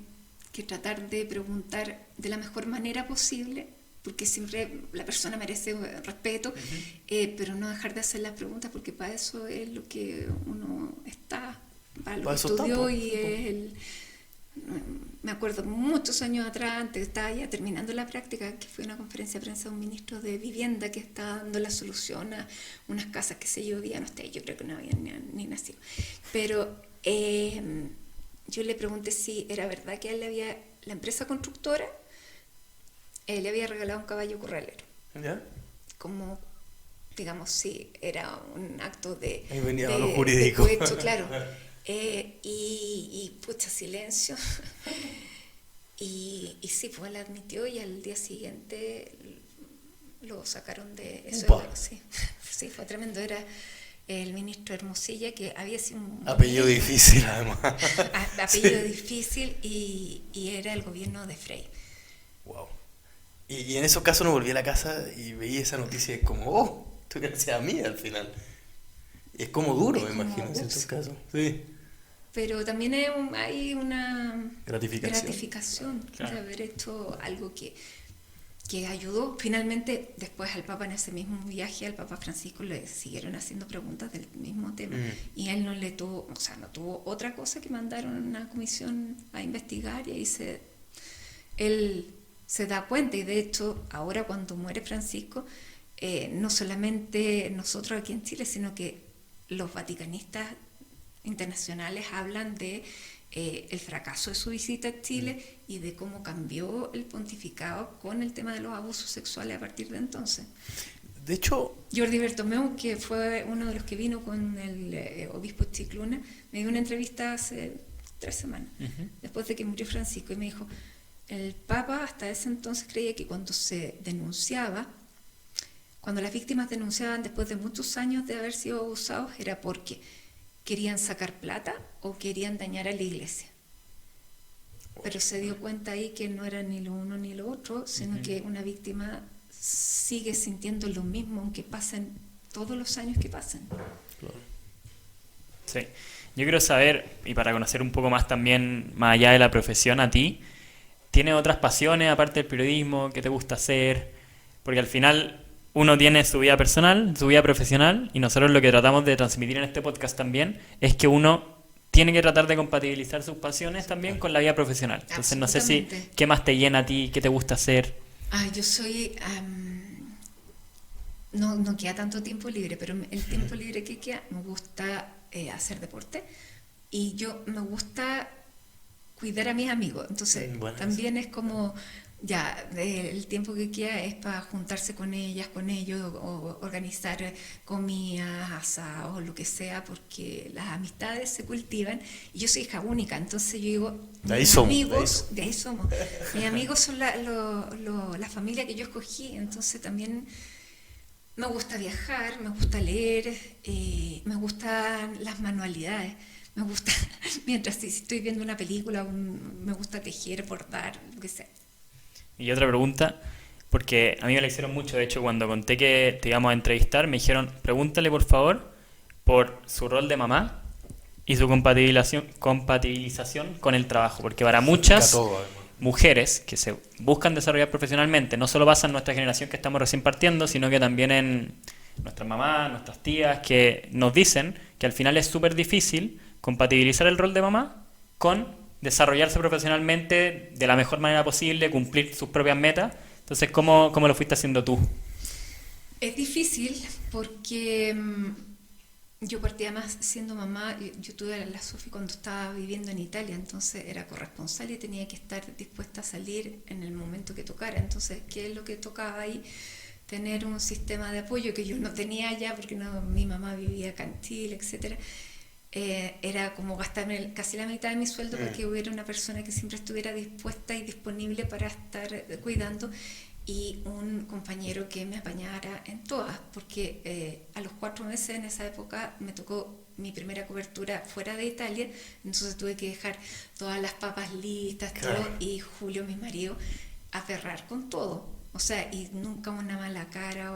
que tratar de preguntar de la mejor manera posible, porque siempre la persona merece respeto, pero no dejar de hacer las preguntas, porque para eso es lo que uno está, para lo Para que eso está, estudió po. y es el... Me acuerdo muchos años atrás, antes estaba ya terminando la práctica, que fue una conferencia de prensa de un ministro de vivienda que estaba dando la solución a unas casas que se llovían, yo creo que no habían ni nacido. Pero yo le pregunté si era verdad que a él la empresa constructora le había regalado un caballo corralero. ¿Ya? Como, digamos, si era un acto de... Ahí venía lo jurídico. de cohecho, claro. Y pucha, silencio. y sí, pues él admitió y al día siguiente lo sacaron de eso. Sí, sí, fue tremendo. Era el ministro Hermosilla, que había sido un... Apellido difícil, además. Apellido difícil y era el gobierno de Frey. Wow. Y en esos casos no volví a la casa y veía esa noticia y es como, oh, esto gracias a mí al final. Y es como duro, Es me como, imagino, en ciertos ups. casos. Sí. Pero también hay una Gratificación. Claro. de haber hecho algo que ayudó. Finalmente, después al Papa en ese mismo viaje, al Papa Francisco le siguieron haciendo preguntas del mismo tema y él no tuvo otra cosa que mandar una comisión a investigar, y ahí él se da cuenta. Y de hecho, ahora cuando muere Francisco, no solamente nosotros aquí en Chile, sino que los vaticanistas internacionales hablan de el fracaso de su visita a Chile y de cómo cambió el pontificado con el tema de los abusos sexuales a partir de entonces. De hecho, Jordi Bertomeu, que fue uno de los que vino con el obispo Chicluna, me dio una entrevista hace 3 semanas, después de que murió Francisco, y me dijo, el Papa hasta ese entonces creía que cuando las víctimas denunciaban después de muchos años de haber sido abusados, era porque querían sacar plata o querían dañar a la iglesia. Pero se dio cuenta ahí que no era ni lo uno ni lo otro, sino que una víctima sigue sintiendo lo mismo aunque pasen todos los años que pasen. Sí. Yo quiero saber, y para conocer un poco más también, más allá de la profesión, a ti, ¿tienes otras pasiones aparte del periodismo? ¿Qué te gusta hacer? Porque al final uno tiene su vida personal, su vida profesional, y nosotros lo que tratamos de transmitir en este podcast también es que uno tiene que tratar de compatibilizar sus pasiones también con la vida profesional. Entonces no sé si, ¿qué más te llena a ti? ¿Qué te gusta hacer? Yo soy... no queda tanto tiempo libre, pero el tiempo libre que queda me gusta hacer deporte, y me gusta cuidar a mis amigos. Entonces también es como... Ya, el tiempo que queda es para juntarse con ellos, o organizar comidas, asados, lo que sea, porque las amistades se cultivan. Y yo soy hija única, entonces yo digo, de ahí somos. Mis amigos son la familia que yo escogí, entonces también me gusta viajar, me gusta leer, me gustan las manualidades. Me gusta, mientras si estoy viendo una película, me gusta tejer, bordar, lo que sea. Y otra pregunta, porque a mí me la hicieron mucho, de hecho cuando conté que te íbamos a entrevistar me dijeron, pregúntale por favor por su rol de mamá y su compatibilización con el trabajo, porque para muchas mujeres que se buscan desarrollar profesionalmente, no solo pasa en nuestra generación que estamos recién partiendo, sino que también en nuestras mamás, nuestras tías, que nos dicen que al final es súper difícil compatibilizar el rol de mamá con desarrollarse profesionalmente de la mejor manera posible, cumplir sus propias metas. Entonces, ¿cómo lo fuiste haciendo tú? Es difícil porque yo partía más siendo mamá. Yo tuve a la Sofi cuando estaba viviendo en Italia, entonces era corresponsal y tenía que estar dispuesta a salir en el momento que tocara. Entonces, ¿qué es lo que tocaba ahí? Tener un sistema de apoyo que yo no tenía allá porque mi mamá vivía acá en Chile, etcétera. Era como gastarme casi la mitad de mi sueldo porque hubiera una persona que siempre estuviera dispuesta y disponible para estar cuidando, y un compañero que me apañara en todas, porque a los 4 meses en esa época me tocó mi primera cobertura fuera de Italia, entonces tuve que dejar todas las papas listas, todo, y Julio, mi marido, aferrar con todo, o sea, y nunca una mala cara,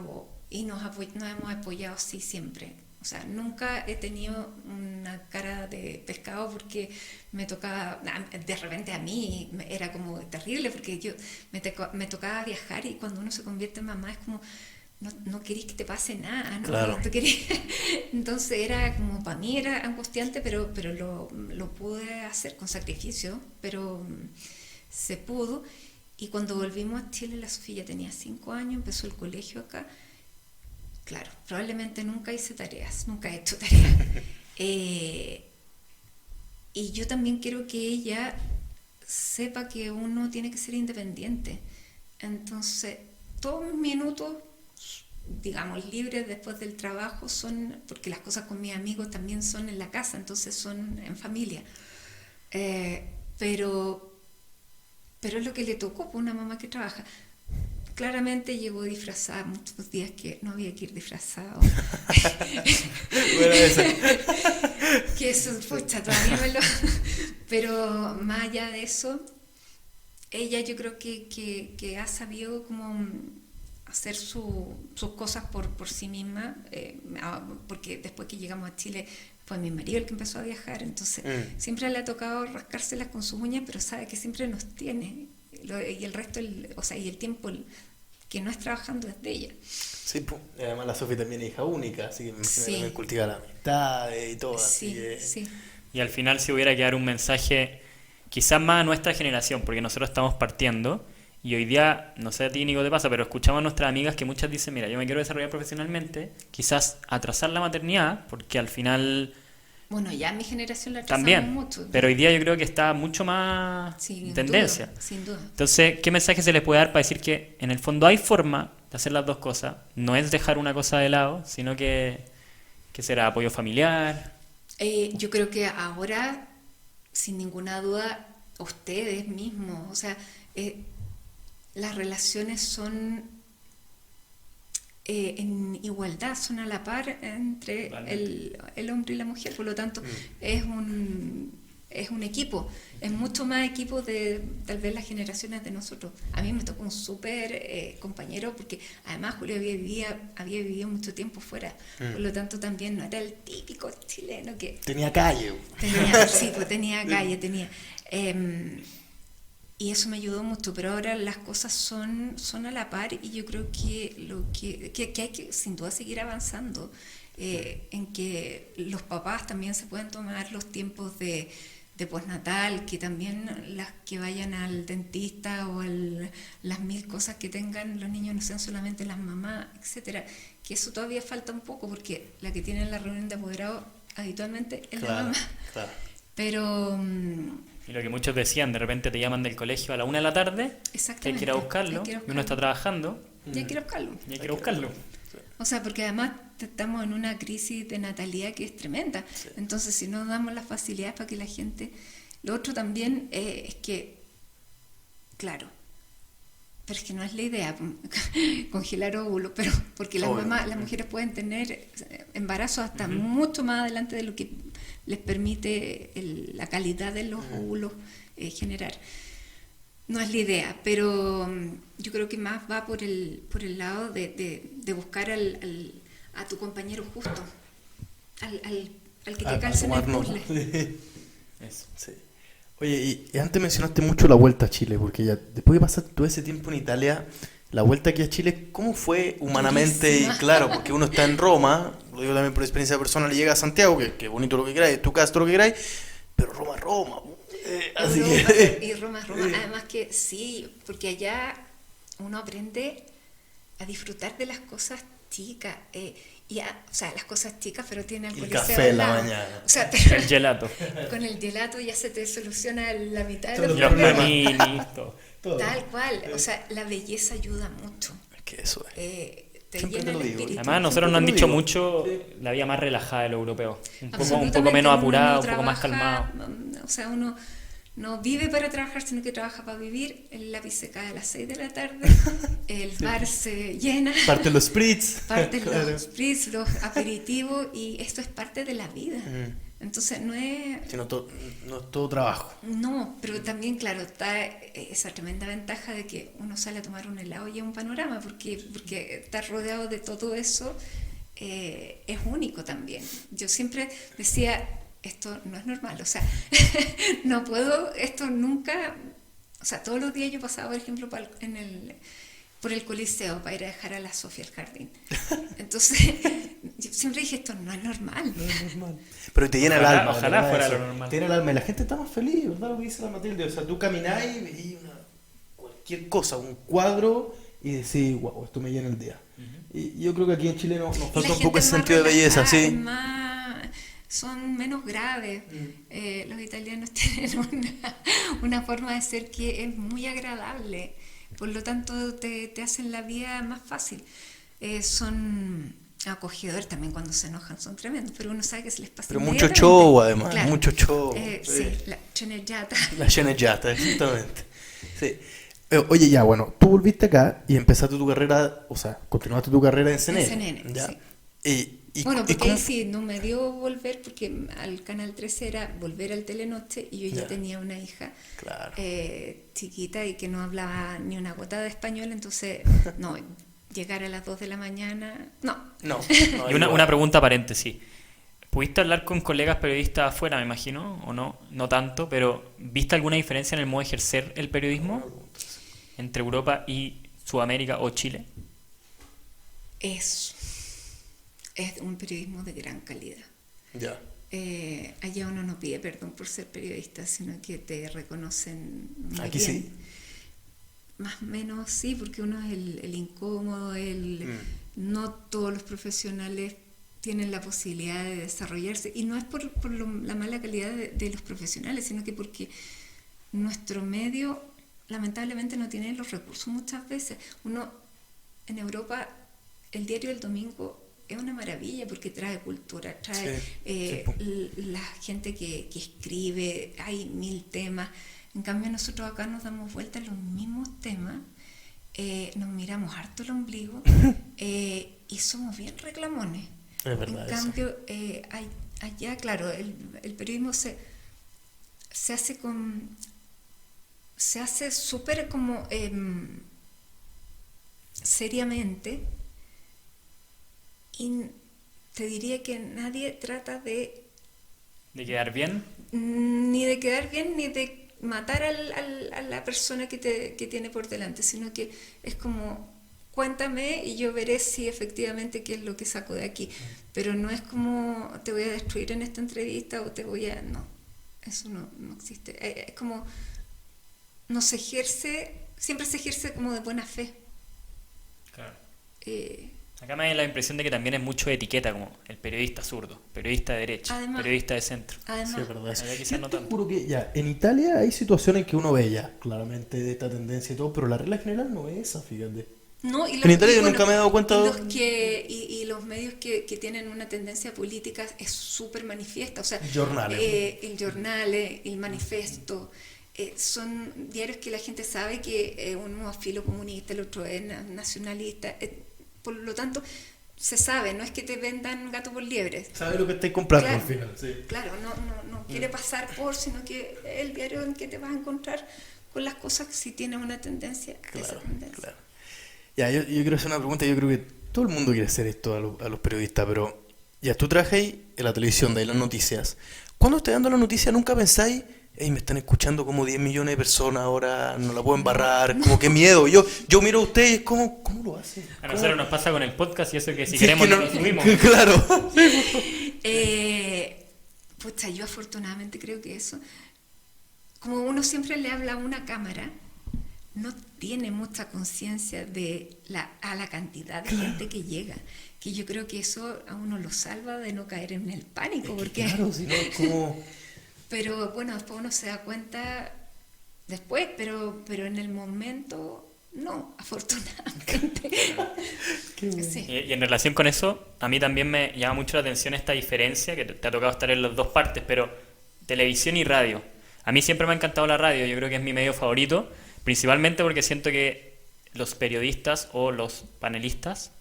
y nos hemos apoyado así siempre. O sea, nunca he tenido una cara de pescado porque me tocaba, de repente a mí era como terrible porque me tocaba viajar y cuando uno se convierte en mamá es como, no querés que te pase nada, ¿no? Claro. Entonces era como, para mí era angustiante, pero lo pude hacer con sacrificio, pero se pudo. Y cuando volvimos a Chile, la Sofía ya tenía 5 años, empezó el colegio acá. Claro, probablemente nunca hice tareas, nunca he hecho tareas. Y yo también quiero que ella sepa que uno tiene que ser independiente. Entonces, todos mis minutos, digamos, libres después del trabajo son, porque las cosas con mis amigos también son en la casa, entonces son en familia. Pero es lo que le tocó por una mamá que trabaja. Claramente llegó disfrazada muchos días que no había que ir disfrazado. Bueno, eso. Que eso, pucha, todavía me lo... Pero más allá de eso, ella yo creo que ha sabido como hacer sus cosas por sí misma, porque después que llegamos a Chile fue mi marido el que empezó a viajar, entonces siempre le ha tocado rascárselas con sus uñas, pero sabe que siempre nos tiene, y el resto, o sea, y el tiempo que no es trabajando es de ella. Sí, pues. Además la Sofía también es hija única, así que me imagino Sí. que también cultiva la amistad y todo. Sí, así que... sí. Y al final si hubiera que dar un mensaje quizás más a nuestra generación, porque nosotros estamos partiendo y hoy día, no sé a ti Nico te pasa, pero escuchamos a nuestras amigas que muchas dicen, mira, yo me quiero desarrollar profesionalmente, quizás atrasar la maternidad, porque al final Bueno, ya mi generación la atrasamos también, mucho. pero hoy día yo creo que está mucho más Sin tendencia. duda, sin duda. Entonces, ¿qué mensaje se les puede dar para decir que en el fondo hay forma de hacer las dos cosas? No es dejar una cosa de lado, sino que será apoyo familiar. Yo creo que ahora, sin ninguna duda, ustedes mismos, o sea, las relaciones son en igualdad, son a la par entre el hombre y la mujer, por lo tanto es un equipo, es mucho más equipo de tal vez las generaciones de nosotros. A mí me tocó un súper compañero porque además Julio había vivido mucho tiempo fuera, por lo tanto también no era el típico chileno que Tenía calle. sí, pues tenía calle, y eso me ayudó mucho, pero ahora las cosas son a la par y yo creo que hay que sin duda seguir avanzando en que los papás también se pueden tomar los tiempos de postnatal, que también las que vayan al dentista o las 1000 cosas que tengan los niños no sean solamente las mamás, etcétera, que eso todavía falta un poco porque la que tiene la reunión de apoderados habitualmente es la mamá. Claro. Pero Y lo que muchos decían, de repente te llaman del colegio a la 1 de la tarde, que hay que ir a buscarlo, y uno está trabajando, y hay que ir a buscarlo. y hay que ir a buscarlo. O sea, porque además estamos en una crisis de natalidad que es tremenda. Sí. Entonces, si no damos las facilidades para que la gente... Lo otro también es que, claro, pero es que no es la idea congelar óvulos, pero porque las mujeres pueden tener embarazos hasta mucho más adelante de lo que les permite la calidad de los óvulos generar. No es la idea, pero yo creo que más va por el lado de buscar a tu compañero justo, al que te calce en el puzzle. Eso. Sí. Oye, y antes mencionaste mucho la vuelta a Chile, porque ya después de pasar todo ese tiempo en Italia, la vuelta aquí a Chile, ¿cómo fue humanamente? Durísima. Y claro, porque uno está en Roma, lo digo también por experiencia personal, llega a Santiago, que bonito lo que queráis, tu casa, todo lo que queráis, pero Roma. Así que... Y Roma. Además que sí, porque allá uno aprende a disfrutar de las cosas chicas. O sea, las cosas chicas, pero tiene el café en la mañana. O sea, El gelato. con el gelato ya se te soluciona la mitad de Todo los Los problemas. paninis, todo. Tal cual. O sea, la belleza ayuda mucho. Es que eso es. Te Siempre llena te lo el digo. espíritu. Además, a nosotros nos han dicho mucho la vida más relajada de los europeos. Un poco menos apurada, un poco más calmado. O sea, uno no vive para trabajar, sino que trabaja para vivir. El lápiz se cae a las 6 de la tarde, el bar se llena, Parten los spritz. parten Claro. los spritz, los aperitivos, y esto es parte de la vida. Entonces no es... Si no, no es todo trabajo. No, pero también, claro, está esa tremenda ventaja de que uno sale a tomar un helado y es un panorama, porque estar rodeado de todo eso es único también. Yo siempre decía, esto no es normal, o sea, no puedo, esto nunca, o sea, todos los días yo pasaba, por ejemplo, por el Coliseo para ir a dejar a la Sofía al jardín. Entonces, yo siempre dije, esto no es normal. No es normal. Pero te llena el Ojalá- alma. ojalá ¿verdad? fuera Eso. lo normal. Te llena el alma y la gente está más feliz, ¿verdad? Lo que dice la Matilde. O sea, tú caminás y veís cualquier cosa, un cuadro y decís, wow, esto me llena el día. Y yo creo que aquí en Chile nos Y falta la un poco gente ese es más sentido de belleza, relajada, sí. es más, son menos graves. Los italianos tienen una forma de ser que es muy agradable, por lo tanto te hacen la vida más fácil. Son acogedores también cuando se enojan, son tremendos, pero uno sabe que se les pasa Pero mucho inmediatamente. show, además, Claro. mucho show. Sí, la sceneggiata. La sceneggiata, exactamente. Sí. Oye, ya, bueno, tú volviste acá y empezaste tu carrera, o sea, continuaste tu carrera en CNN. CNN, ¿ya? sí. Y Bueno, porque cómo- ahí sí, no me dio volver, porque al Canal 13 era volver al Telenoche y yo ya Ya. tenía una hija Claro. chiquita y que no hablaba ni una gota de español, entonces, no, llegar a las 2 de la mañana, no. No. Y una pregunta paréntesis. ¿Pudiste hablar con colegas periodistas afuera, me imagino, o no? No tanto, pero ¿viste alguna diferencia en el modo de ejercer el periodismo entre Europa y Sudamérica o Chile? Es un periodismo de gran calidad. Ya. Allá uno no pide perdón por ser periodista, sino que te reconocen muy Aquí bien. sí. Más o menos sí, porque uno es el incómodo, no todos los profesionales tienen la posibilidad de desarrollarse, y no es por la mala calidad de los profesionales, sino que porque nuestro medio lamentablemente no tiene los recursos muchas veces. Uno en Europa, el diario del domingo es una maravilla porque trae cultura, trae la gente que escribe, hay 1000 temas. En cambio nosotros acá nos damos vuelta a los mismos temas, nos miramos harto el ombligo y somos bien reclamones. Es verdad En cambio, allá, claro, el periodismo se hace súper como seriamente, y te diría que nadie trata ¿De quedar bien? ni de quedar bien ni de matar a la persona que tiene por delante, sino que es como, cuéntame y yo veré si efectivamente qué es lo que saco de aquí, pero no es como te voy a destruir en esta entrevista o te voy a... No, eso no existe. Es como, no se ejerce, siempre se ejerce como de buena fe. Claro. Eh, Acá me da la impresión de que también es mucho de etiqueta, como el periodista zurdo, periodista de derecha, Además- periodista de centro. además, Sí, es verdad eso. Allá quizás Yo no te tanto. juro que ya, en Italia hay situaciones que uno ve ya, claramente, de esta tendencia y todo, pero la regla general no es esa, fíjate. no, y En Italia yo nunca me he dado cuenta y de- los medios que tienen una tendencia política es súper manifiesta, o sea, Giornale. el Giornale, el Manifesto, son diarios que la gente sabe que uno es filo comunista, el otro es nacionalista, por lo tanto se sabe, no es que te vendan gato por liebre. ¿Sabes lo que estáis comprando Claro. al final? Sí. Claro, no quiere pasar por, sino que es el diario en que te vas a encontrar con las cosas si tienes una tendencia, esa Claro, tendencia. claro. Ya, yo quiero hacer una pregunta. Yo creo que todo el mundo quiere hacer esto a los periodistas, pero ya, tú trabajas en la televisión, de ahí las noticias. Cuando estáis dando la noticia, ¿nunca pensáis, hey, me están escuchando como 10 millones de personas ahora, no la puedo embarrar, como que miedo? Yo miro a ustedes, ¿cómo lo hacen? A nosotros nos pasa con el podcast y eso que si Sí, queremos que no lo subimos. Claro. Pucha, yo afortunadamente creo que eso, como uno siempre le habla a una cámara, no tiene mucha conciencia de a la cantidad de gente que llega, que yo creo que eso a uno lo salva de no caer en el pánico, porque Claro, si no, es como... pero bueno, después uno se da cuenta después, pero en el momento no, afortunadamente. Qué bueno. Sí. Y en relación con eso, a mí también me llama mucho la atención esta diferencia, que te ha tocado estar en las dos partes, pero televisión y radio. A mí siempre me ha encantado la radio, yo creo que es mi medio favorito, principalmente porque siento que los periodistas o los panelistas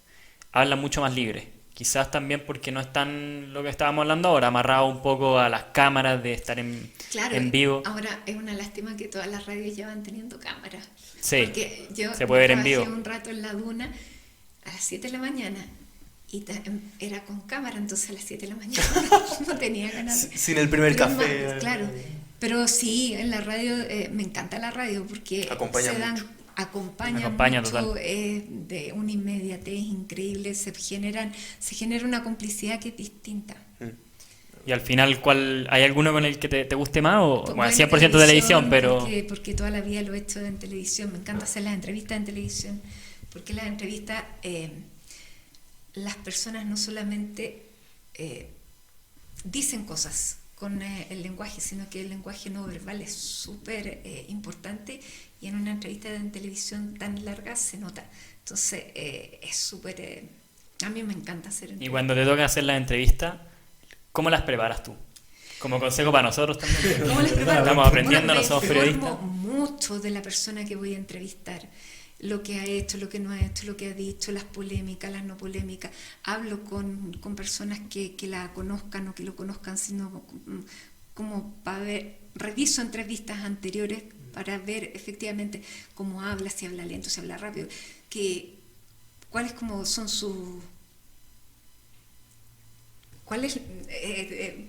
hablan mucho más libre. Quizás también porque no están, lo que estábamos hablando ahora, amarrados un poco a las cámaras de estar en vivo. Ahora es una lástima que todas las radios ya van teniendo cámaras. Sí, Porque yo se puede ver en trabajé vivo. un rato en La Duna a las 7 de la mañana Y era con cámara, entonces a las 7 de la mañana no tenía ganas. Sin el primer Pero café. claro, pero sí, en la radio, me encanta la radio porque Acompaña mucho. Acompaña mucho, total. de una inmediatez increíble, se genera una complicidad que es distinta. Y al final, ¿hay alguno con el que te guste más? O, bueno, Bueno, 100% televisión, pero... Porque toda la vida lo he hecho en televisión, me encanta hacer las entrevistas en televisión, porque las entrevistas, las personas no solamente dicen cosas con el lenguaje, sino que el lenguaje no verbal es súper importante, y en una entrevista en televisión tan larga se nota. Entonces es súper... a mí me encanta hacer entrevistas. Y cuando te toca hacer las entrevistas, ¿cómo las preparas tú? Como consejo para nosotros también. ¿Cómo les preparo? Estamos aprendiendo, Bueno, no somos me periodistas. informo mucho de la persona que voy a entrevistar, lo que ha hecho, lo que no ha hecho, lo que ha dicho, las polémicas, las no polémicas. Hablo con personas que la conozcan o que lo conozcan, sino como para ver, reviso entrevistas anteriores para ver efectivamente cómo habla, si habla lento, si habla rápido, cuáles como son sus... ¿Cuál es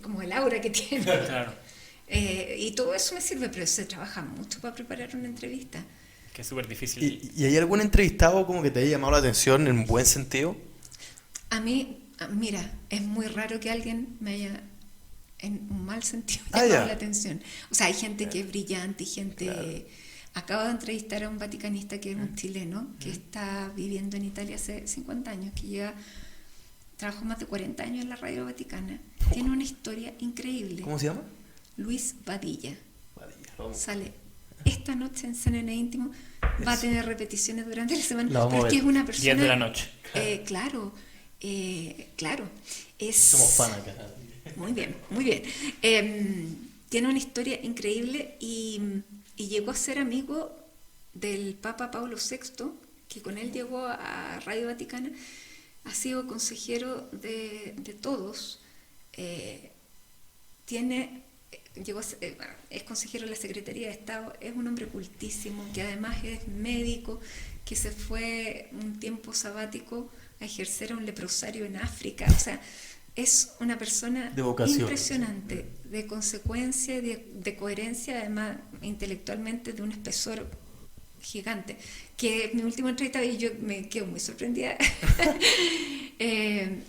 como el aura que tiene? Claro, Y todo eso me sirve, pero se trabaja mucho para preparar una entrevista. que es súper difícil. ¿Y hay algún entrevistado como que te haya llamado la atención en buen sentido? A mí, mira, es muy raro que alguien me haya, en un mal sentido, Ah, llamado ya. la atención. O sea, hay gente que es brillante y gente... Claro. Acabo de entrevistar a un vaticanista que es un chileno que está viviendo en Italia hace 50 años, que trabajó más de 40 años en la Radio Vaticana. Tiene una historia increíble. ¿Cómo se llama? Luis Badilla. Vamos. Sale esta noche en CNN Íntimo. Va a tener repeticiones durante la semana. La vamos a Porque ver. es una persona... 10 de la noche. Claro. Somos fan acá. Muy bien, muy bien. Tiene una historia increíble y llegó a ser amigo del Papa Pablo VI, que con él llegó a Radio Vaticana. Ha sido consejero de todos. Es consejero de la Secretaría de Estado. Es un hombre cultísimo, que además es médico, que se fue un tiempo sabático a ejercer a un leprosario en África. O sea, es una persona De vocación. impresionante, de consecuencia, de coherencia, además intelectualmente de un espesor gigante, que mi última entrevista y yo me quedo muy sorprendida.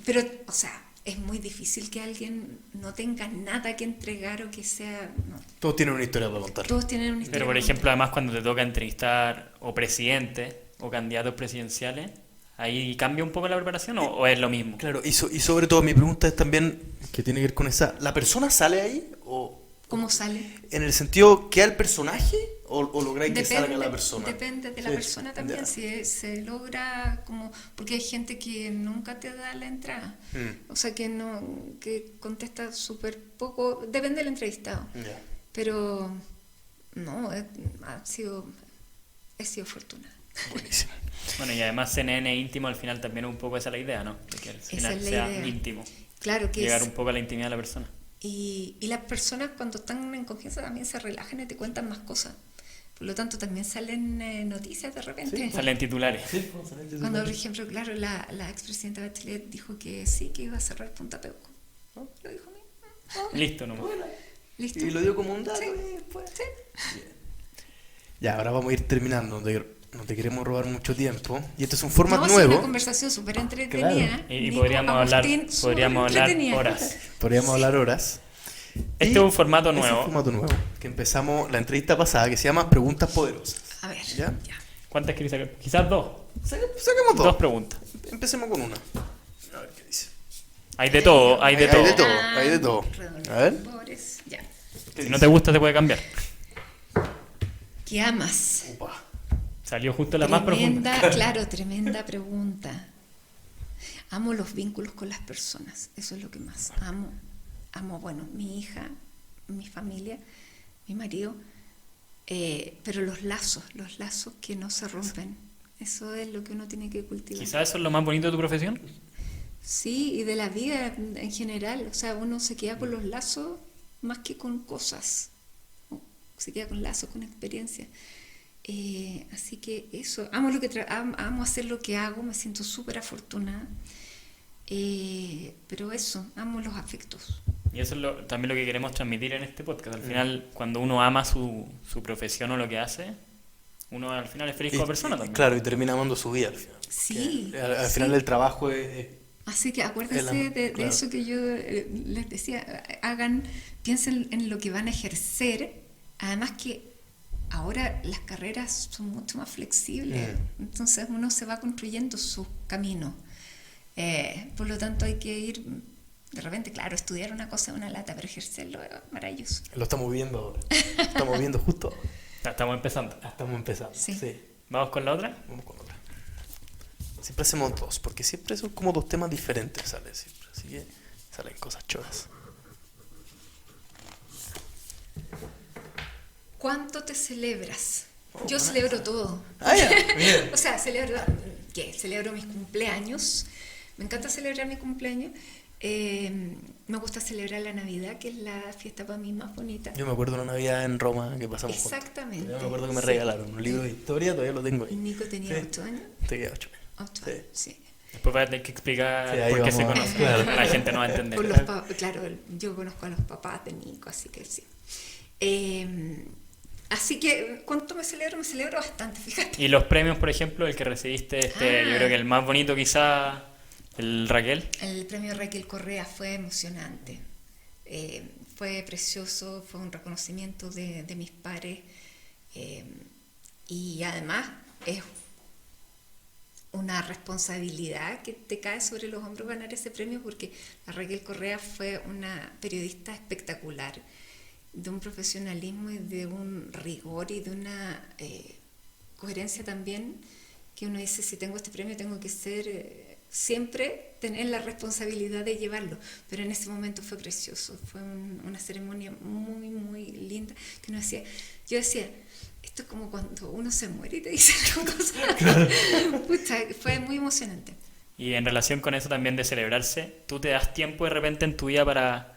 Pero, o sea, es muy difícil que alguien no tenga nada que entregar o que sea... No. Todos tienen una historia para contar. Todos tienen una historia. Pero, por que ejemplo, contar. además cuando te toca entrevistar o presidentes o candidatos presidenciales, ¿ahí cambia un poco la preparación o es lo mismo? Claro, y sobre todo mi pregunta es también, que tiene que ver con esa, ¿la persona sale ahí o ¿Cómo sale? en el sentido queda el personaje o lográis que salga la persona? Depende de la Sí, persona también, ya. si se logra como... Porque hay gente que nunca te da la entrada, o sea, que contesta súper poco, depende del entrevistado. Ya. Pero no, he sido afortunada. Buenísimo. Bueno, y además CNN íntimo al final también es un poco esa la idea, ¿no? De que al Esa final es la sea idea. íntimo. Claro que Llegar un poco a la intimidad de la persona. Y las personas cuando están en confianza también se relajan y te cuentan más cosas. Por lo tanto, también salen noticias de repente. Salen titulares. Cuando, por ejemplo, claro, la expresidenta Bachelet dijo que sí, que iba a cerrar Punta Peuco. ¿No? Lo dijo a mí. Listo nomás. Listo. Y lo dio como un dato. Sí. Y después... Sí. Ya, ahora vamos a ir terminando. No te queremos robar mucho tiempo. Y este es un formato No, sí, nuevo. una conversación súper entretenida. Y Nico podríamos hablar súper entretenida. horas. Podríamos hablar horas. Este Y es un formato Es un nuevo. formato nuevo. Que empezamos la entrevista pasada, que se llama Preguntas Poderosas. A ver, ¿Ya? ya. ¿Cuántas queréis sacar? Quizás dos. Sacamos Dos dos. preguntas. Empecemos con una. A ver qué dice. Hay de todo, hay de Hay todo. de todo. Hay de todo. Redondos, A ver. pobres, ya. Si no te gusta, te puede cambiar. ¿Qué amas? Upa. Salió justo la más profunda. Claro, tremenda pregunta. Amo los vínculos con las personas, eso es lo que más amo. Amo, bueno, mi hija, mi familia, mi marido, pero los lazos que no se rompen, eso es lo que uno tiene que cultivar. Quizás eso es lo más bonito de tu profesión. Sí, y de la vida en general, o sea, uno se queda con los lazos más que con cosas, se queda con lazos, con experiencia. Así que eso, amo hacer lo que hago, me siento súper afortunada. Pero eso, amo los afectos. Y eso es también lo que queremos transmitir en este podcast. Al final, cuando uno ama su profesión o lo que hace, uno al final es feliz como persona también. Claro, y termina amando su vida al final. Sí. Al sí. final el trabajo es Así que acuérdense de claro. eso que yo les decía, piensen en lo que van a ejercer, además que ahora las carreras son mucho más flexibles, entonces uno se va construyendo su camino, por lo tanto hay que ir, de repente, claro, estudiar una cosa es una lata, pero ejercerlo es maravilloso. Lo estamos viendo ahora. Estamos viendo justo ahora. Estamos empezando. Estamos empezando. Sí. ¿Vamos con la otra? Vamos con otra. Siempre hacemos dos, porque siempre son como dos temas diferentes, ¿sale? Siempre. Así que salen cosas choras. ¿Cuánto te celebras? Oh, Yo nice. celebro todo. Ah, ya, bien. O sea, celebro mis cumpleaños. Me encanta celebrar mi cumpleaños. Me gusta celebrar la Navidad, que es la fiesta para mí más bonita. Yo me acuerdo de una Navidad en Roma que pasamos juntos. Exactamente. Yo me acuerdo que me Sí. regalaron un libro de historia, todavía lo tengo Y ahí. Nico tenía Sí. 8 años. Te queda 8 años. 8 Sí. años, sí. Después vas a tener que explicar Sí, ahí por qué se vamos a- conocen. claro. La gente no va a entender. Claro, yo conozco a los papás de Nico, así que sí. Así que, ¿cuánto me celebro? Me celebro bastante, fíjate. Y los premios, por ejemplo, el que recibiste, yo creo que el más bonito quizá, el Raquel. El premio Raquel Correa fue emocionante. Fue precioso, fue un reconocimiento de mis pares. Y además es una responsabilidad que te cae sobre los hombros ganar ese premio, porque la Raquel Correa fue una periodista espectacular, de un profesionalismo y de un rigor y de una coherencia también, que uno dice, si tengo este premio tengo que ser siempre tener la responsabilidad de llevarlo, pero en ese momento fue precioso, fue una ceremonia muy muy linda, que uno decía, yo decía, esto es como cuando uno se muere y te dicen cosas. Pucha, fue muy emocionante. Y en relación con eso también de celebrarse, ¿tú te das tiempo de repente en tu vida para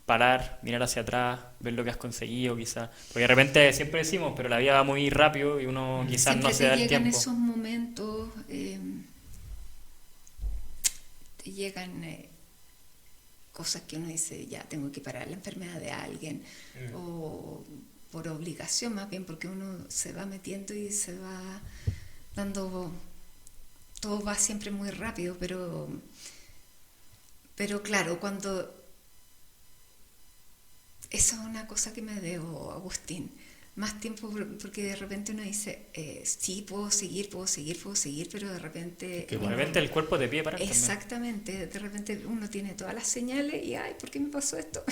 parar, mirar hacia atrás, ver lo que has conseguido quizás? Porque de repente siempre decimos, pero la vida va muy rápido y uno quizás Siempre no se da te el llegan tiempo. esos momentos, te llegan cosas que uno dice, ya tengo que parar la enfermedad de alguien, o por obligación más bien, porque uno se va metiendo y se va dando, todo va siempre muy rápido, pero claro, cuando, eso es una cosa que me debo, Agustín, más tiempo, porque de repente uno dice, sí, puedo seguir, pero de repente... Que de repente el cuerpo te pide parar también. Exactamente, de repente uno tiene todas las señales y, ay, ¿por qué me pasó esto?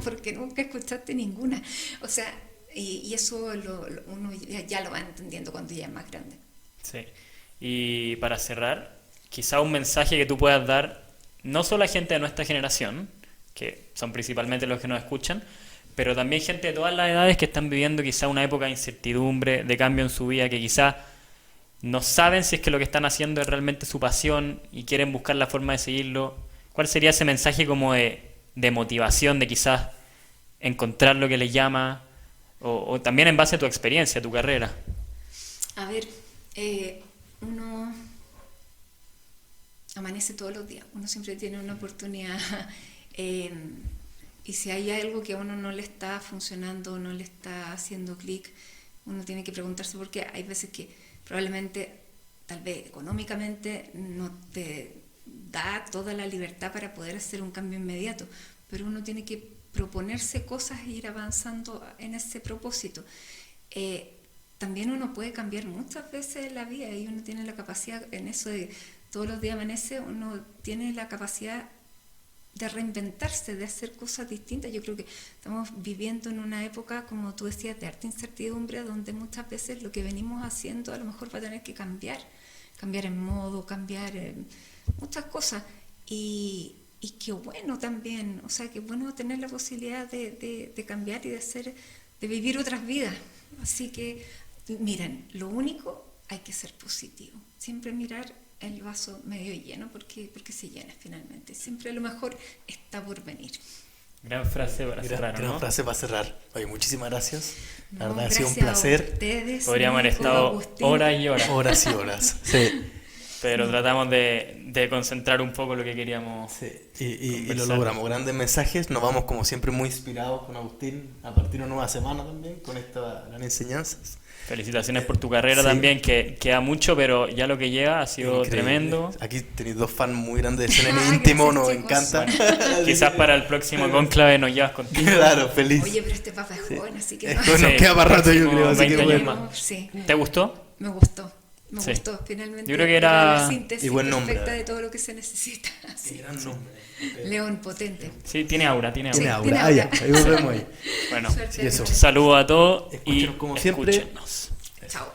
Porque nunca escuchaste ninguna. O sea, y eso uno ya lo va entendiendo cuando ya es más grande. Sí. Y para cerrar, quizá un mensaje que tú puedas dar, no solo a gente de nuestra generación, que son principalmente los que nos escuchan, pero también gente de todas las edades que están viviendo quizá una época de incertidumbre, de cambio en su vida, que quizá no saben si es que lo que están haciendo es realmente su pasión y quieren buscar la forma de seguirlo. ¿Cuál sería ese mensaje como de motivación, de quizás encontrar lo que les llama, o también en base a tu experiencia, a tu carrera? A ver, uno amanece todos los días, uno siempre tiene una oportunidad, y si hay algo que a uno no le está funcionando, no le está haciendo clic, uno tiene que preguntarse, porque hay veces que probablemente, tal vez económicamente, no te da toda la libertad para poder hacer un cambio inmediato, pero uno tiene que proponerse cosas e ir avanzando en ese propósito. También uno puede cambiar muchas veces la vida y uno tiene la capacidad, en eso de todos los días amanece, uno tiene la capacidad de reinventarse, de hacer cosas distintas. Yo creo que estamos viviendo en una época, como tú decías, de harta incertidumbre, donde muchas veces lo que venimos haciendo a lo mejor va a tener que cambiar en modo, cambiar muchas cosas, y qué bueno también, o sea, qué bueno tener la posibilidad de cambiar y de vivir otras vidas. Así que, miren, lo único, hay que ser positivo, siempre mirar el vaso medio lleno, porque se llena finalmente. Siempre lo mejor está por venir. Gran frase para cerrar, ¿no? Gran frase para cerrar. Oye, muchísimas gracias. La No, verdad ha sido un gracias a placer. ustedes, Podríamos haber Nico, estado Agustín. horas y horas. Horas y horas. Sí. pero tratamos de concentrar un poco lo que queríamos. Sí, y lo conversar. logramos. Grandes mensajes. Nos vamos como siempre muy inspirados con Agustín a partir de una nueva semana también con estas gran enseñanzas. Felicitaciones por tu carrera Sí. también, que queda mucho, pero ya lo que lleva ha sido Increíble. tremendo. Aquí tenéis dos fans muy grandes de CNN Ah, íntimo, gracias, nos chicos. encanta. Quizás para el próximo conclave nos llevas contigo. Claro, feliz. Oye, pero este papa es joven, así que no. Esto nos Sí, queda para rato, yo próximo creo. Así 20 que años bueno. más. Sí, ¿Te gustó? me gustó. Me Sí. gustó, finalmente. Yo creo que era- la síntesis Y buen nombre. perfecta de todo lo que se necesita. Sí. Gran nombre. León potente. Sí, tiene aura, tiene Tiene aura. tiene aura. Ah, ya, aura. ahí volvemos ahí. Bueno, Suerte. Sí, eso. saludos a todos y Escúchenos como siempre. escúchenos. Chao.